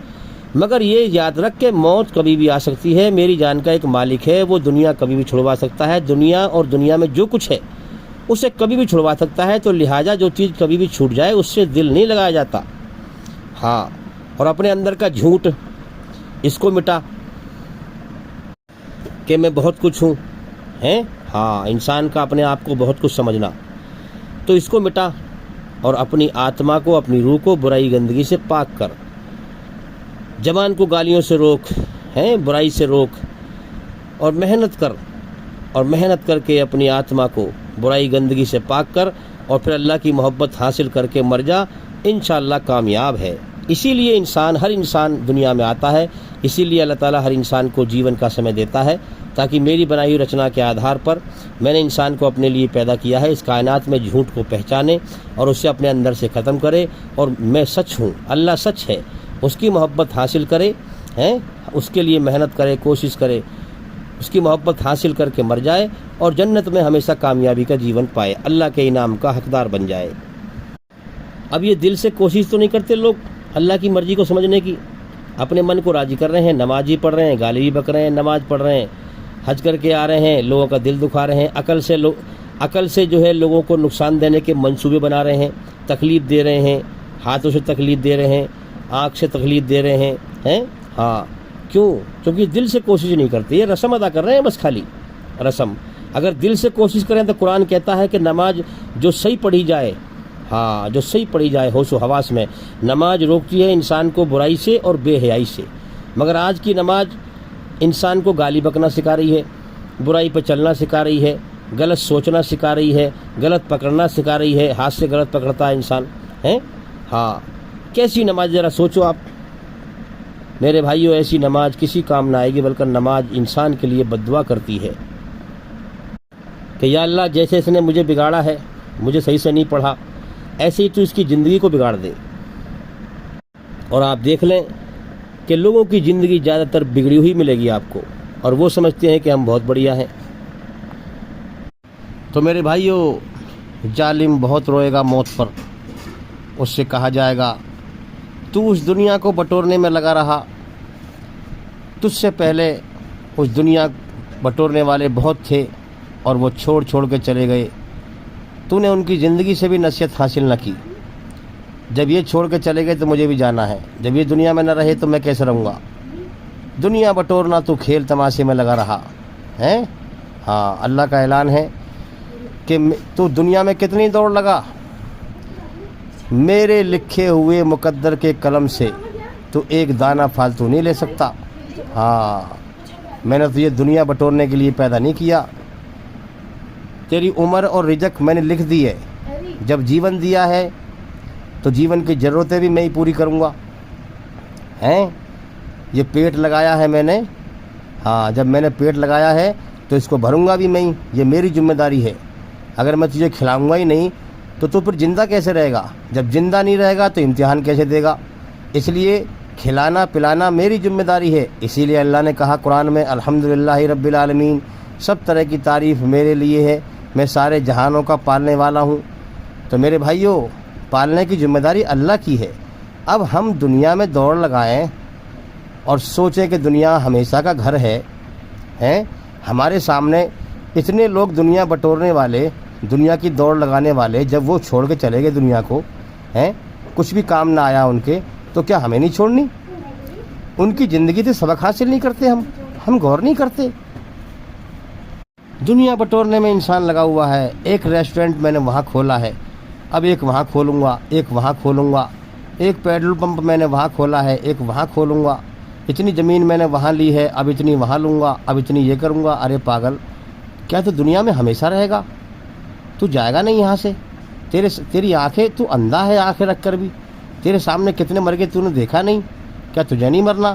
Speaker 2: مگر یہ یاد رکھ کہ موت کبھی بھی آ سکتی ہے۔ میری جان کا ایک مالک ہے، وہ دنیا کبھی بھی چھڑوا سکتا ہے، دنیا اور دنیا میں جو کچھ ہے اسے کبھی بھی چھڑوا سکتا ہے، تو لہٰذا جو چیز کبھی بھی چھوٹ جائے اس سے دل نہیں لگایا جاتا۔ ہاں، اور اپنے اندر کا جھوٹ اس کو مٹا کہ میں بہت کچھ ہوں، ہیں؟ ہاں، انسان کا اپنے آپ کو بہت کچھ سمجھنا، تو اس کو مٹا اور اپنی آتما کو، اپنی روح کو برائی گندگی سے پاک کر۔ زبان کو گالیوں سے روک، ہیں، برائی سے روک، اور محنت کر کے اپنی آتما کو برائی گندگی سے پاک کر، اور پھر اللہ کی محبت حاصل کر کے مر جا، انشاءاللہ کامیاب ہے۔ اسی لیے ہر انسان دنیا میں آتا ہے، اسی لیے اللہ تعالیٰ ہر انسان کو جیون کا سمے دیتا ہے، تاکہ میری بنائی ہوئی رچنا کے آدھار پر میں نے انسان کو اپنے لیے پیدا کیا ہے، اس کائنات میں جھوٹ کو پہچانے اور اسے اپنے اندر سے ختم کرے، اور میں سچ ہوں، اللہ سچ ہے، اس کی محبت حاصل کرے، ہیں، اس کے لیے محنت کرے، کوشش کرے، اس کی محبت حاصل کر کے مر جائے، اور جنت میں ہمیشہ کامیابی کا جیون پائے، اللہ کے انعام کا حقدار بن جائے۔ اب یہ دل سے کوشش تو نہیں کرتے لوگ اللہ کی مرضی کو سمجھنے کی، اپنے من کو راضی کر رہے ہیں، نماز ہی پڑھ رہے ہیں، گالی بھی بک رہے ہیں، نماز پڑھ رہے ہیں، حج کر کے آ رہے ہیں، لوگوں کا دل دکھا رہے ہیں، عقل سے جو ہے لوگوں کو نقصان دینے کے منصوبے بنا رہے ہیں، تکلیف دے رہے ہیں، ہاتھوں سے تکلیف دے رہے ہیں، آنکھ سے تکلیف دے رہے ہیں، ہاں، کیوں؟ کیونکہ دل سے کوشش نہیں کرتے، یہ رسم ادا کر رہے ہیں، بس خالی رسم۔ اگر دل سے کوشش کریں تو قرآن کہتا ہے کہ نماز جو صحیح پڑھی جائے، ہاں، جو صحیح پڑھی جائے ہوش و حواس میں، نماز روکتی ہے انسان کو برائی سے اور بے حیائی سے، مگر آج کی نماز انسان کو گالی بکنا سکھا رہی ہے، برائی پہ چلنا سکھا رہی ہے، غلط سوچنا سکھا رہی ہے، غلط پکڑنا سکھا رہی ہے، ہاتھ سے غلط پکڑتا ہے انسان، ہیں؟ ہاں، کیسی نماز ذرا سوچو آپ میرے بھائیو، ایسی نماز کسی کام نہ آئے گی، بلکہ نماز انسان کے لیے بد دعا کرتی ہے کہ یا اللہ، جیسے اس نے مجھے بگاڑا ہے، مجھے صحیح سے نہیں پڑھا، ایسے ہی تو اس کی زندگی کو بگاڑ دے۔ اور آپ دیکھ لیں کہ لوگوں کی زندگی زیادہ تر بگڑی ہوئی ملے گی آپ کو، اور وہ سمجھتے ہیں کہ ہم بہت بڑھیا ہیں۔ تو میرے بھائیوں، ظالم بہت روئے گا موت پر۔ اس سے کہا جائے گا تو اس دنیا کو بٹورنے میں لگا رہا، تجھ سے پہلے اس دنیا بٹورنے والے بہت تھے اور وہ چھوڑ کے چلے گئے، تو نے ان کی زندگی سے بھی نصیحت حاصل نہ کی۔ جب یہ چھوڑ کے چلے گئے تو مجھے بھی جانا ہے، جب یہ دنیا میں نہ رہے تو میں کیسے رہوں گا؟ دنیا بٹورنا تو کھیل تماشے میں لگا رہا ہے۔ ہاں، اللہ کا اعلان ہے کہ تو دنیا میں کتنی دوڑ لگا، میرے لکھے ہوئے مقدر کے قلم سے تو ایک دانہ فالتو نہیں لے سکتا۔ ہاں، میں نے تو یہ دنیا بٹورنے کے لیے پیدا نہیں کیا۔ تیری عمر اور رزق میں نے لکھ دی ہے، جب جیون دیا ہے تو جیون کی ضرورتیں بھی میں ہی پوری کروں گا۔ ہیں، یہ پیٹ لگایا ہے میں نے، ہاں، جب میں نے پیٹ لگایا ہے تو اس کو بھروں گا بھی میں ہی، یہ میری ذمہ داری ہے۔ اگر میں تجھے کھلاؤں گا ہی نہیں تو پھر زندہ کیسے رہے گا؟ جب زندہ نہیں رہے گا تو امتحان کیسے دے گا؟ اس لیے کھلانا پلانا میری ذمہ داری ہے۔ اسی لیے اللہ نے کہا قرآن میں الحمدللہ رب العالمین، سب طرح کی تعریف میرے لیے ہے، میں سارے جہانوں کا پالنے والا ہوں۔ تو میرے بھائیوں، پالنے کی ذمہ داری اللہ کی ہے۔ اب ہم دنیا میں دوڑ لگائیں اور سوچیں کہ دنیا ہمیشہ کا گھر ہے، ہیں ہمارے سامنے اتنے لوگ دنیا بٹورنے والے، دنیا کی دوڑ لگانے والے، جب وہ چھوڑ کے چلے گئے دنیا کو، ہیں کچھ بھی کام نہ آیا ان کے، تو کیا ہمیں نہیں چھوڑنی؟ ان کی زندگی سے سبق حاصل نہیں کرتے ہم غور نہیں کرتے؟ دنیا بٹورنے میں انسان لگا ہوا ہے۔ ایک ریسٹورنٹ میں نے وہاں کھولا ہے، اب ایک وہاں کھولوں گا، ایک وہاں کھولوں گا، ایک پیٹرول پمپ میں نے وہاں کھولا ہے، ایک وہاں کھولوں گا، اتنی زمین میں نے وہاں لی ہے، اب اتنی وہاں لوں گا، اب اتنی یہ کروں گا۔ ارے پاگل، کیا تو دنیا میں ہمیشہ رہے گا؟ تو جائے گا نہیں یہاں سے۔ تیری آنکھیں، تو اندھا ہے آنکھیں رکھ کر بھی، تیرے سامنے کتنے مر گئے تو نے دیکھا نہیں؟ کیا تجھے نہیں مرنا؟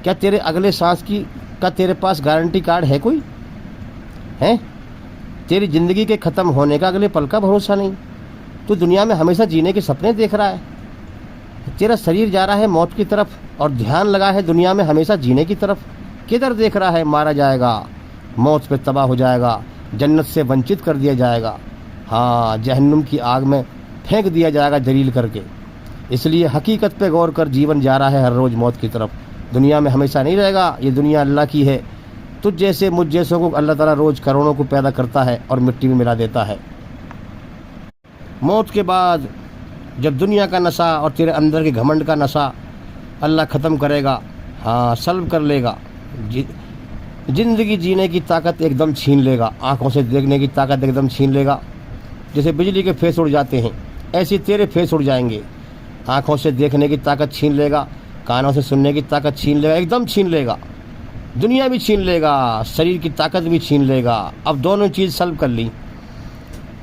Speaker 2: کیا تیرے اگلے سانس کی کا تیرے پاس گارنٹی کارڈ ہے کوئی؟ ہیں، تیری زندگی کے ختم ہونے کا اگلے پل کا بھروسہ نہیں۔ تو دنیا میں ہمیشہ جینے کے سپنے دیکھ رہا ہے، تیرا شریر جا رہا ہے موت کی طرف اور دھیان لگا ہے دنیا میں ہمیشہ جینے کی طرف۔ کدھر دیکھ رہا ہے؟ مارا جائے گا، موت پہ تباہ ہو جائے گا، جنت سے ونچت کر دیا جائے گا، ہاں جہنم کی آگ میں پھینک دیا جائے گا ذلیل کر کے۔ اس لیے حقیقت پہ غور کر، جیون جا رہا ہے ہر روز موت کی طرف، دنیا میں ہمیشہ نہیں رہے گا۔ یہ دنیا اللہ کی ہے، تجھ جیسے مجھ جیسوں کو اللہ تعالیٰ روز کروڑوں کو پیدا کرتا ہے اور مٹی میں ملا دیتا ہے۔ موت کے بعد جب دنیا کا نشہ اور تیرے اندر کے گھمنڈ کا نشہ اللہ ختم کرے گا، ہاں سلب کر لے گا، زندگی جینے کی طاقت ایک دم چھین لے گا، آنکھوں سے دیکھنے کی طاقت ایک دم چھین لے گا۔ جیسے بجلی کے فیس اڑ جاتے ہیں، ایسے تیرے فیس اڑ جائیں گے۔ آنکھوں سے دیکھنے کی طاقت چھین لے گا، کانوں سے سننے کی طاقت چھین لے گا، ایک دم چھین لے گا، دنیا بھی چھین لے گا، شریر کی طاقت بھی چھین لے گا۔ اب دونوں چیز سلب کر لی،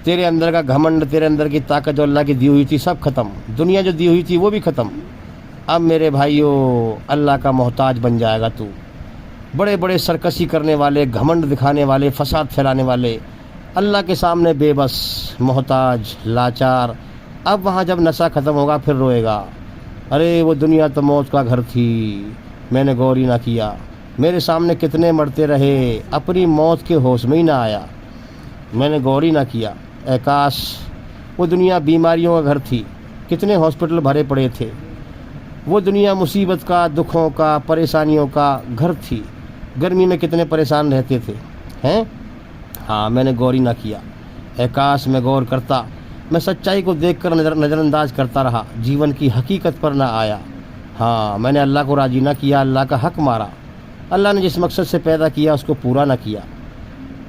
Speaker 2: تیرے اندر کا گھمنڈ، تیرے اندر کی طاقت جو اللہ کی دی ہوئی تھی سب ختم، دنیا جو دی ہوئی تھی وہ بھی ختم۔ اب میرے بھائیوں، اللہ کا محتاج بن جائے گا تو۔ بڑے بڑے سرکشی کرنے والے، گھمنڈ دکھانے والے، فساد پھیلانے والے، اللہ کے سامنے بے بس، محتاج، لاچار۔ اب وہاں جب نشہ ختم ہوگا پھر روئے گا، ارے وہ دنیا تو موت کا گھر تھی، میں نے غور ہی نہ کیا، میرے سامنے کتنے مرتے رہے، اپنی موت کے ہوش میں ہی نہ آیا، میں نے غور ہی نہ کیا۔ اے کاش وہ دنیا بیماریوں کا گھر تھی، کتنے ہاسپٹل بھرے پڑے تھے، وہ دنیا مصیبت کا، دکھوں کا، پریشانیوں کا گھر تھی، گرمی میں کتنے پریشان رہتے تھے، ہیں ہاں میں نے غور ہی نہ کیا۔ اے کاش میں غور کرتا، میں سچائی کو دیکھ کر نظر انداز کرتا رہا، جیون کی حقیقت پر نہ آیا، ہاں میں نے اللہ کو راضی نہ کیا، اللہ کا حق مارا، اللہ نے جس مقصد سے پیدا کیا اس کو پورا نہ کیا۔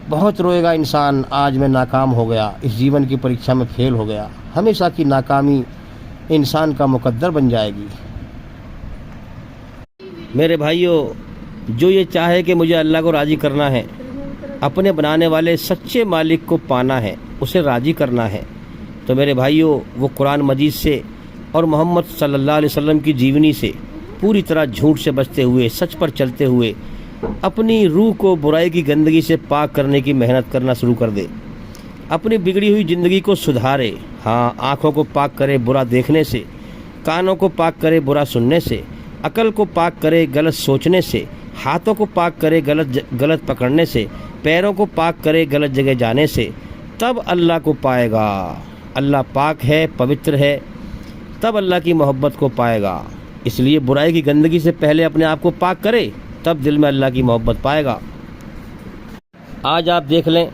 Speaker 2: بہت روئے گا انسان، آج میں ناکام ہو گیا، اس جیون کی پریکشا میں فیل ہو گیا۔ ہمیشہ کی ناکامی انسان کا مقدر بن جائے گی۔ میرے بھائیوں، جو یہ چاہے کہ مجھے اللہ کو راضی کرنا ہے، اپنے بنانے والے سچے مالک کو پانا ہے، اسے راضی کرنا ہے، تو میرے بھائیوں وہ قرآن مجید سے اور محمد صلی اللہ علیہ وسلم کی جیونی سے پوری طرح جھوٹ سے بچتے ہوئے، سچ پر چلتے ہوئے اپنی روح کو برائی کی گندگی سے پاک کرنے کی محنت کرنا شروع کر دے، اپنی بگڑی ہوئی زندگی کو سدھارے، ہاں آنکھوں کو پاک کرے برا دیکھنے سے، کانوں کو پاک کرے برا سننے سے، عقل کو پاک کرے غلط سوچنے سے، ہاتھوں کو پاک کرے غلط پکڑنے سے، پیروں کو پاک کرے غلط جگہ جانے سے، تب اللہ کو پائے گا۔ اللہ پاک ہے، پوتر ہے، تب اللہ کی محبت کو پائے گا۔ اس لیے برائی کی گندگی سے پہلے اپنے آپ کو پاک کرے، تب دل میں اللہ کی محبت پائے گا۔ آج آپ دیکھ لیں،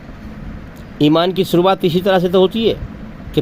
Speaker 2: ایمان کی شروعات اسی طرح سے تو ہوتی ہے کہ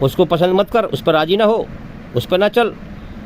Speaker 2: اس کو پسند مت کر، اس پر راضی نہ ہو، اس پہ نہ چل،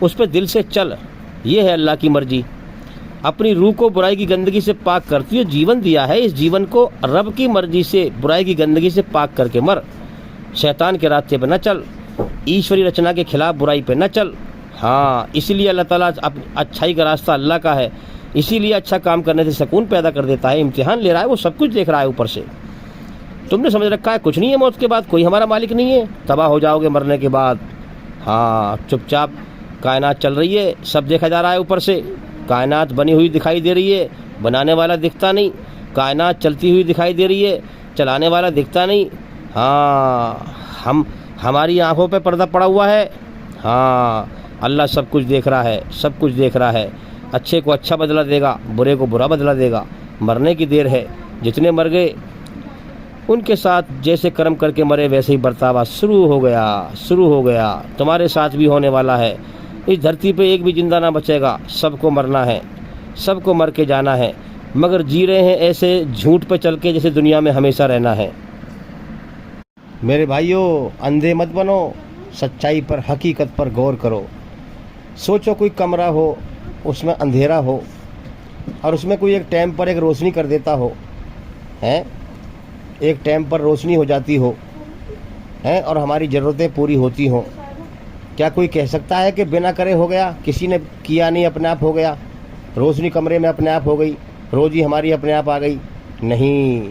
Speaker 2: اس پہ دل سے چل۔ یہ ہے اللہ کی مرضی۔ اپنی روح کو برائی کی گندگی سے پاک کرتی ہے، جیون دیا ہے، اس جیون کو رب کی مرضی سے برائی کی گندگی سے پاک کر کے مر۔ شیطان کے راستے پہ نہ چل، ایشوری رچنا کے خلاف برائی پہ نہ چل۔ ہاں، اسی لیے اللہ تعالیٰ اچھائی کا راستہ اللہ کا ہے، اسی لیے اچھا کام کرنے سے سکون پیدا کر دیتا ہے۔ امتحان لے رہا ہے، وہ سب کچھ دیکھ رہا ہے اوپر سے۔ تم نے سمجھ رکھا ہے کچھ نہیں ہے موت کے بعد، کوئی ہمارا مالک نہیں ہے، تباہ ہو جاؤ گے مرنے کے بعد۔ ہاں، چپ چاپ کائنات چل رہی ہے، سب دیکھا جا رہا ہے اوپر سے۔ کائنات بنی ہوئی دکھائی دے رہی ہے، بنانے والا دکھتا نہیں۔ کائنات چلتی ہوئی دکھائی دے رہی ہے، چلانے والا دکھتا نہیں۔ ہاں، ہماری آنکھوں پہ پردہ پڑا ہوا ہے۔ ہاں، اللہ سب کچھ دیکھ رہا ہے، سب کچھ دیکھ رہا ہے۔ اچھے کو اچھا بدلہ دے گا، برے کو برا بدلہ دے گا۔ مرنے کی دیر ہے، جتنے مر گئے ان کے ساتھ جیسے کرم کر کے مرے ویسے ہی برتاوا شروع ہو گیا۔ تمہارے ساتھ بھی ہونے والا ہے۔ اس دھرتی پہ ایک بھی زندہ نہ بچے گا، سب کو مرنا ہے، سب کو مر کے جانا ہے، مگر جی رہے ہیں ایسے جھوٹ پہ چل کے جیسے دنیا میں ہمیشہ رہنا ہے۔ میرے بھائیوں، اندھے مت بنو، سچائی پر، حقیقت پر غور کرو۔ سوچو کوئی کمرہ ہو، اس میں اندھیرا ہو، اور اس میں کوئی ایک ٹائم پر ایک روشنی کر دیتا ہو، ایک ٹائم پر روشنی ہو جاتی ہو، اور ہماری ضرورتیں پوری ہوتی ہوں۔ کیا کوئی کہہ سکتا ہے کہ بنا کرے ہو گیا؟ کسی نے کیا نہیں، اپنے آپ ہو گیا۔ روشنی کمرے میں اپنے آپ ہو گئی، روزی ہماری اپنے آپ آ گئی؟ نہیں،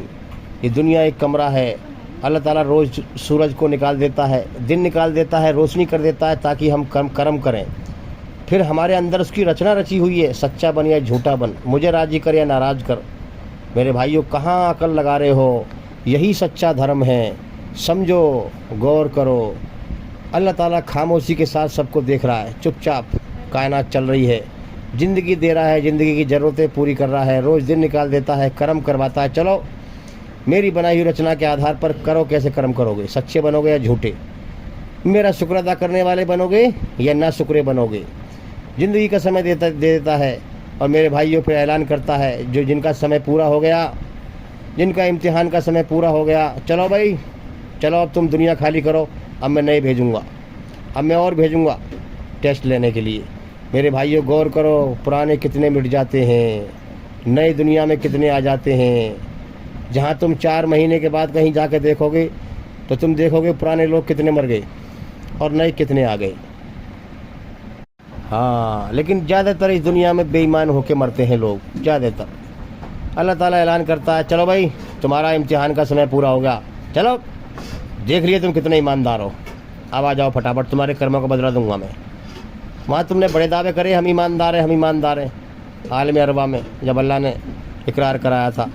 Speaker 2: یہ دنیا ایک کمرہ ہے۔ اللہ تعالیٰ روز سورج کو نکال دیتا ہے، دن نکال دیتا ہے، روشنی کر دیتا ہے تاکہ ہم کرم کریں۔ پھر ہمارے اندر اس کی رچنا رچی ہوئی ہے، سچا بن یا جھوٹا بن، مجھے راضی کر یا ناراض کر۔ میرے بھائیوں، کہاں عقل لگا رہے ہو؟ یہی سچا دھرم ہے، سمجھو، غور کرو۔ اللہ تعالیٰ خاموشی کے ساتھ سب کو دیکھ رہا ہے، چپ چاپ کائنات چل رہی ہے، زندگی دے رہا ہے، زندگی کی ضرورتیں پوری کر رہا ہے، روز دن نکال دیتا ہے، کرم کرواتا ہے۔ چلو، میری بنائی ہوئی رچنا کے آدھار پر کرو، کیسے کرم کرو گے؟ سچے بنو گے یا جھوٹے؟ میرا شکر ادا کرنے والے بنو گے یا نہ شکرے بنو گے؟ زندگی کا سمے دے دیتا ہے، اور میرے بھائیوں پہ اعلان کرتا ہے، جن کا سمے پورا ہو گیا، جن کا امتحان کا سمے پورا ہو گیا، چلو بھائی، چلو اب تم دنیا خالی کرو، اب میں نہیں بھیجوں گا، اب میں اور بھیجوں گا ٹیسٹ لینے کے لیے۔ میرے بھائیوں، غور کرو، پرانے کتنے مٹ جاتے ہیں، نئی دنیا میں کتنے آ جاتے ہیں۔ جہاں تم 4 مہینے کے بعد کہیں جا کے دیکھو گے تو تم دیکھو گے پرانے لوگ کتنے مر گئے اور نئے کتنے آ گئے۔ ہاں، لیکن زیادہ تر اس دنیا میں بے ایمان ہو کے مرتے ہیں لوگ، زیادہ تر۔ اللہ تعالیٰ اعلان کرتا ہے، چلو بھائی، تمہارا امتحان کا سمے پورا ہو گیا، چلو دیکھ لیے تم کتنے ایماندار ہو، اب آ جاؤ فٹافٹ، تمہارے کرموں کا بدلہ دوں گا میں۔ وہاں تم نے بڑے دعوے کرے، ہم ایماندار ہیں، ہم ایماندار ہیں۔ عالم اروا میں جب اللہ نے اقرار کرایا تھا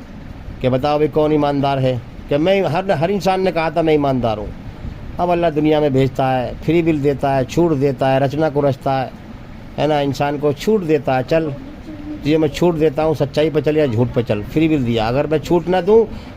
Speaker 2: کہ بتاؤ بھی کون ایماندار ہے، کہ میں ہر انسان نے کہا تھا میں ایماندار ہوں۔ اب اللہ دنیا میں بھیجتا ہے، فری بل دیتا ہے، چھوٹ دیتا ہے، رچنا کو رچتا ہے نا، انسان کو چھوٹ دیتا ہے، چل یہ میں چھوٹ دیتا ہوں، سچائی پہ چل یا جھوٹ پہ چل، فری بل دیا۔ اگر میں چھوٹ نہ دوں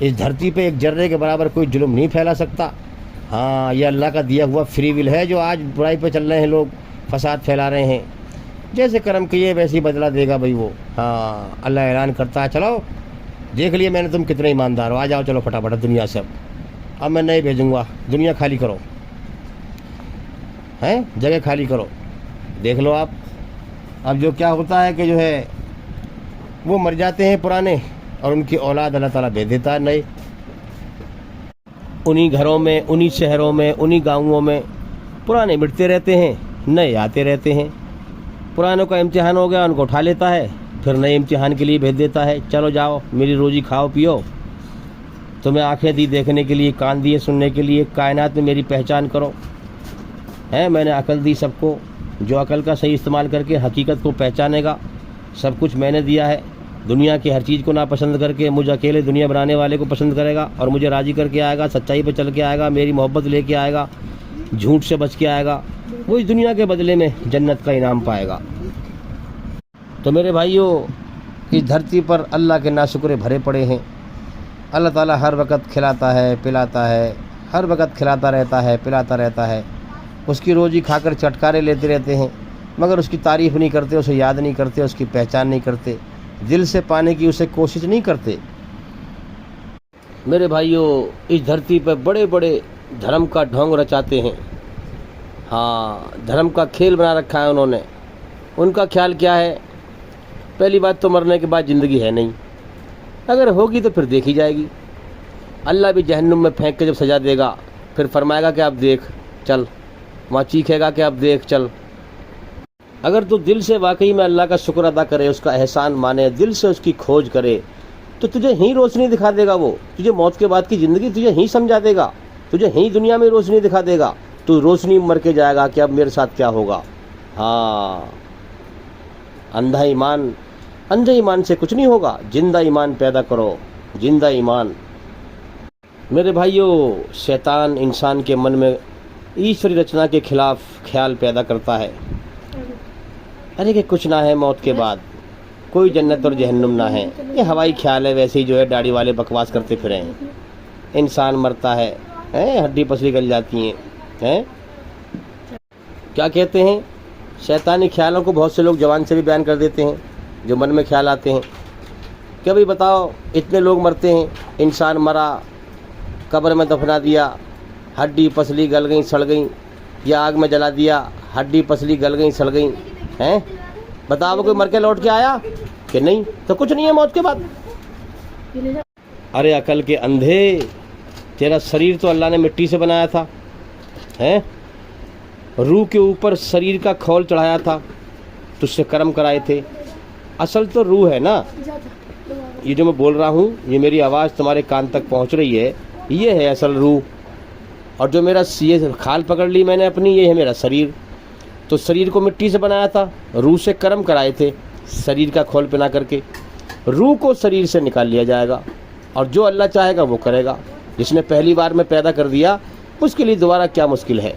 Speaker 2: اس دھرتی پہ ایک ذرے کے برابر کوئی ظلم نہیں پھیلا سکتا۔ ہاں، یہ اللہ کا دیا ہوا فری ول ہے، جو آج برائی پہ چل رہے ہیں لوگ، فساد پھیلا رہے ہیں، جیسے کرم کیے ویسے ہی بدلہ دے گا بھائی وہ۔ ہاں، اللہ اعلان کرتا ہے، چلو دیکھ لیے میں نے تم کتنے ایماندار ہو، آ جاؤ چلو فٹافٹ دنیا سے، اب میں نہیں بھیجوں گا، دنیا خالی کرو، جگہ خالی کرو۔ دیکھ لو آپ اب جو کیا ہوتا ہے کہ جو ہے وہ مر جاتے ہیں پرانے، اور ان کی اولاد اللہ تعالیٰ بھیج دیتا ہے نئے۔ انہی گھروں میں، انہی شہروں میں، انہی گاؤں میں پرانے مٹتے رہتے ہیں، نئے آتے رہتے ہیں۔ پرانوں کا امتحان ہو گیا، ان کو اٹھا لیتا ہے، پھر نئے امتحان کے لیے بھیج دیتا ہے، چلو جاؤ میری روزی کھاؤ پیو، تمہیں آنکھیں دی دیکھنے کے لیے، کان دیے سننے کے لیے، کائنات میں میری پہچان کرو۔ میں نے عقل دی سب کو، جو عقل کا صحیح استعمال کر کے حقیقت کو پہچانے گا، سب کچھ میں نے دیا ہے۔ دنیا کی ہر چیز کو ناپسند کر کے مجھے اکیلے دنیا بنانے والے کو پسند کرے گا اور مجھے راضی کر کے آئے گا، سچائی پہ چل کے آئے گا، میری محبت لے کے آئے گا، جھوٹ سے بچ کے آئے گا، وہ اس دنیا کے بدلے میں جنت کا انعام پائے گا۔ تو میرے بھائیوں، اس دھرتی پر اللہ کے ناشکرے بھرے پڑے ہیں۔ اللہ تعالیٰ ہر وقت کھلاتا ہے، پلاتا ہے، ہر وقت کھلاتا رہتا ہے، پلاتا رہتا ہے۔ اس کی روزی کھا کر چٹکارے لیتے رہتے ہیں، مگر اس کی تعریف نہیں کرتے، اسے یاد نہیں کرتے، اس کی پہچان نہیں کرتے، دل سے پانے کی اسے کوشش نہیں کرتے۔ میرے بھائیوں، اس دھرتی پہ بڑے بڑے دھرم کا ڈھونگ رچاتے ہیں۔ ہاں، دھرم کا کھیل بنا رکھا ہے انہوں نے۔ ان کا خیال کیا ہے؟ پہلی بات تو مرنے کے بعد زندگی ہے نہیں، اگر ہوگی تو پھر دیکھی جائے گی۔ اللہ بھی جہنم میں پھینک کے جب سزا دے گا، پھر فرمائے گا کہ اب دیکھ چل، وہاں چیخے گا کہ اب دیکھ چل۔ اگر تو دل سے واقعی میں اللہ کا شکر ادا کرے، اس کا احسان مانے، دل سے اس کی کھوج کرے، تو تجھے ہی روشنی دکھا دے گا۔ وہ تجھے موت کے بعد کی زندگی تجھے ہی سمجھا دے گا، تجھے ہی دنیا میں روشنی دکھا دے گا۔ تو روشنی مر کے جائے گا کہ اب میرے ساتھ کیا ہوگا۔ ہاں، اندھا ایمان سے کچھ نہیں ہوگا، زندہ ایمان پیدا کرو، زندہ ایمان۔ میرے بھائیوں، شیطان انسان کے من میں ایشوری رچنا کے خلاف خیال پیدا کرتا ہے، ارے کہ کچھ نہ ہے موت کے بعد، کوئی جنت اور جہنم نہ ہے، یہ ہوائی خیال ہے، ویسے ہی جو ہے داڑھی والے بکواس کرتے پھرے ہیں۔ انسان مرتا ہے، ہڈی پسلی گل جاتی ہیں، کیا کہتے ہیں؟ شیطانی خیالوں کو بہت سے لوگ زبان سے بھی بیان کر دیتے ہیں، جو من میں خیال آتے ہیں۔ کہ بھئی بتاؤ، اتنے لوگ مرتے ہیں، انسان مرا، قبر میں دفنا دیا، ہڈی پسلی گل گئیں سڑ گئیں، یا آگ میں جلا دیا، ہڈی پسلی گل گئیں سڑ گئیں، ہیں؟ بتاؤ کوئی مر کے لوٹ کے آیا کہ نہیں؟ تو کچھ نہیں ہے موت کے بعد۔ ارے عقل کے اندھے، تیرا شریر تو اللہ نے مٹی سے بنایا تھا، ہیں؟ روح کے اوپر شریر کا کھول چڑھایا تھا، تجھ سے کرم کرائے تھے۔ اصل تو روح ہے نا، یہ جو میں بول رہا ہوں، یہ میری آواز تمہارے کان تک پہنچ رہی ہے، یہ ہے اصل روح۔ اور جو میرا یہ کھال پکڑ لی میں نے اپنی، یہ ہے میرا شریر۔ تو شریر کو مٹی سے بنایا تھا، روح سے کرم کرائے تھے، شریر کا کھول پہنا کر کے۔ روح کو شریر سے نکال لیا جائے گا، اور جو اللہ چاہے گا وہ کرے گا۔ جس نے پہلی بار میں پیدا کر دیا، اس کے لیے دوبارہ کیا مشکل ہے؟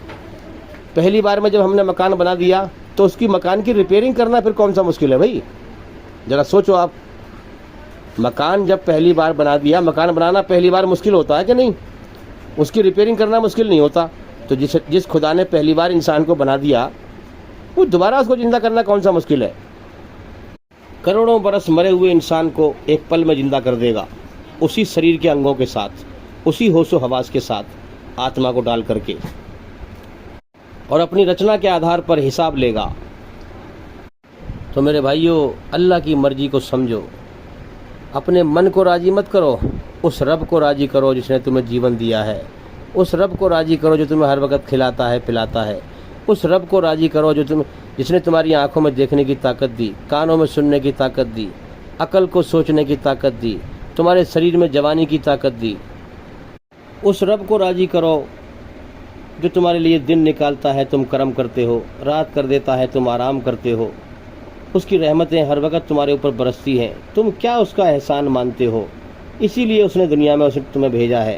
Speaker 2: پہلی بار میں جب ہم نے مکان بنا دیا، تو اس کی مکان کی ریپیئرنگ کرنا پھر کون سا مشکل ہے بھائی؟ ذرا سوچو آپ، مکان جب پہلی بار بنا دیا، مکان بنانا پہلی بار مشکل ہوتا ہے کہ نہیں؟ اس کی ریپیئرنگ کرنا مشکل نہیں ہوتا۔ تو جس خدا نے پہلی بار انسان کو بنا دیا، وہ دوبارہ اس کو زندہ کرنا کون سا مشکل ہے؟ کروڑوں برس مرے ہوئے انسان کو ایک پل میں زندہ کر دے گا، اسی شریر کے انگوں کے ساتھ، اسی ہوش و حواس کے ساتھ، آتما کو ڈال کر کے، اور اپنی رچنا کے آدھار پر حساب لے گا۔ تو میرے بھائیوں، اللہ کی مرضی کو سمجھو، اپنے من کو راضی مت کرو، اس رب کو راضی کرو جس نے تمہیں جیون دیا ہے، اس رب کو راضی کرو جو تمہیں ہر وقت کھلاتا ہے، پلاتا ہے، اس رب کو راضی کرو جس نے تمہاری آنکھوں میں دیکھنے کی طاقت دی، کانوں میں سننے کی طاقت دی، عقل کو سوچنے کی طاقت دی، تمہارے شریر میں جوانی کی طاقت دی۔ اس رب کو راضی کرو جو تمہارے لیے دن نکالتا ہے، تم کرم کرتے ہو، رات کر دیتا ہے، تم آرام کرتے ہو، اس کی رحمتیں ہر وقت تمہارے اوپر برستی ہیں، تم کیا اس کا احسان مانتے ہو؟ اسی لیے اس نے دنیا میں تمہیں بھیجا ہے۔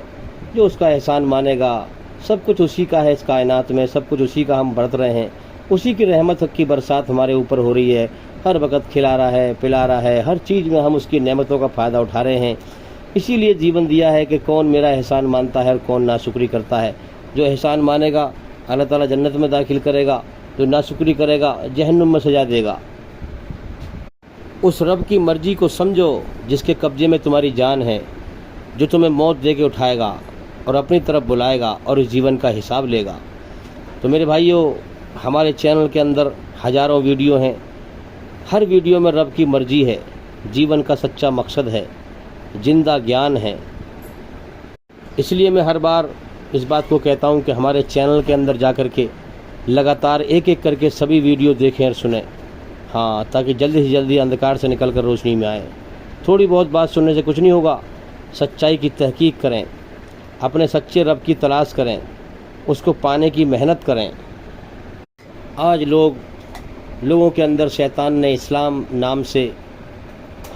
Speaker 2: جو اس کا احسان مانے گا، سب کچھ اسی کا ہے، اس کائنات میں سب کچھ اسی کا ہم برت رہے ہیں، اسی کی رحمت کی برسات ہمارے اوپر ہو رہی ہے، ہر وقت کھلا رہا ہے، پلا رہا ہے، ہر چیز میں ہم اس کی نعمتوں کا فائدہ اٹھا رہے ہیں۔ اسی لیے جیون دیا ہے کہ کون میرا احسان مانتا ہے اور کون ناشکری کرتا ہے۔ جو احسان مانے گا اللہ تعالیٰ جنت میں داخل کرے گا، جو ناشکری کرے گا جہنم میں سجا دے گا۔ اس رب کی مرضی کو سمجھو جس کے قبضے میں تمہاری جان ہے، جو تمہیں موت دے کے اٹھائے گا اور اپنی طرف بلائے گا اور اس جیون کا حساب لے گا۔ تو میرے بھائیوں، ہمارے چینل کے اندر ہزاروں ویڈیو ہیں، ہر ویڈیو میں رب کی مرضی ہے، جیون کا سچا مقصد ہے، زندہ گیان ہے۔ اس لیے میں ہر بار اس بات کو کہتا ہوں کہ ہمارے چینل کے اندر جا کر کے لگاتار ایک ایک کر کے سبھی ویڈیو دیکھیں اور سنیں، ہاں، تاکہ جلدی سے جلدی اندھکار سے نکل کر روشنی میں آئیں۔ تھوڑی بہت بات سننے سے کچھ نہیں ہوگا، سچائی کی تحقیق کریں، اپنے سچے رب کی تلاش کریں، اس کو پانے کی محنت کریں۔ آج لوگوں کے اندر شیطان نے اسلام نام سے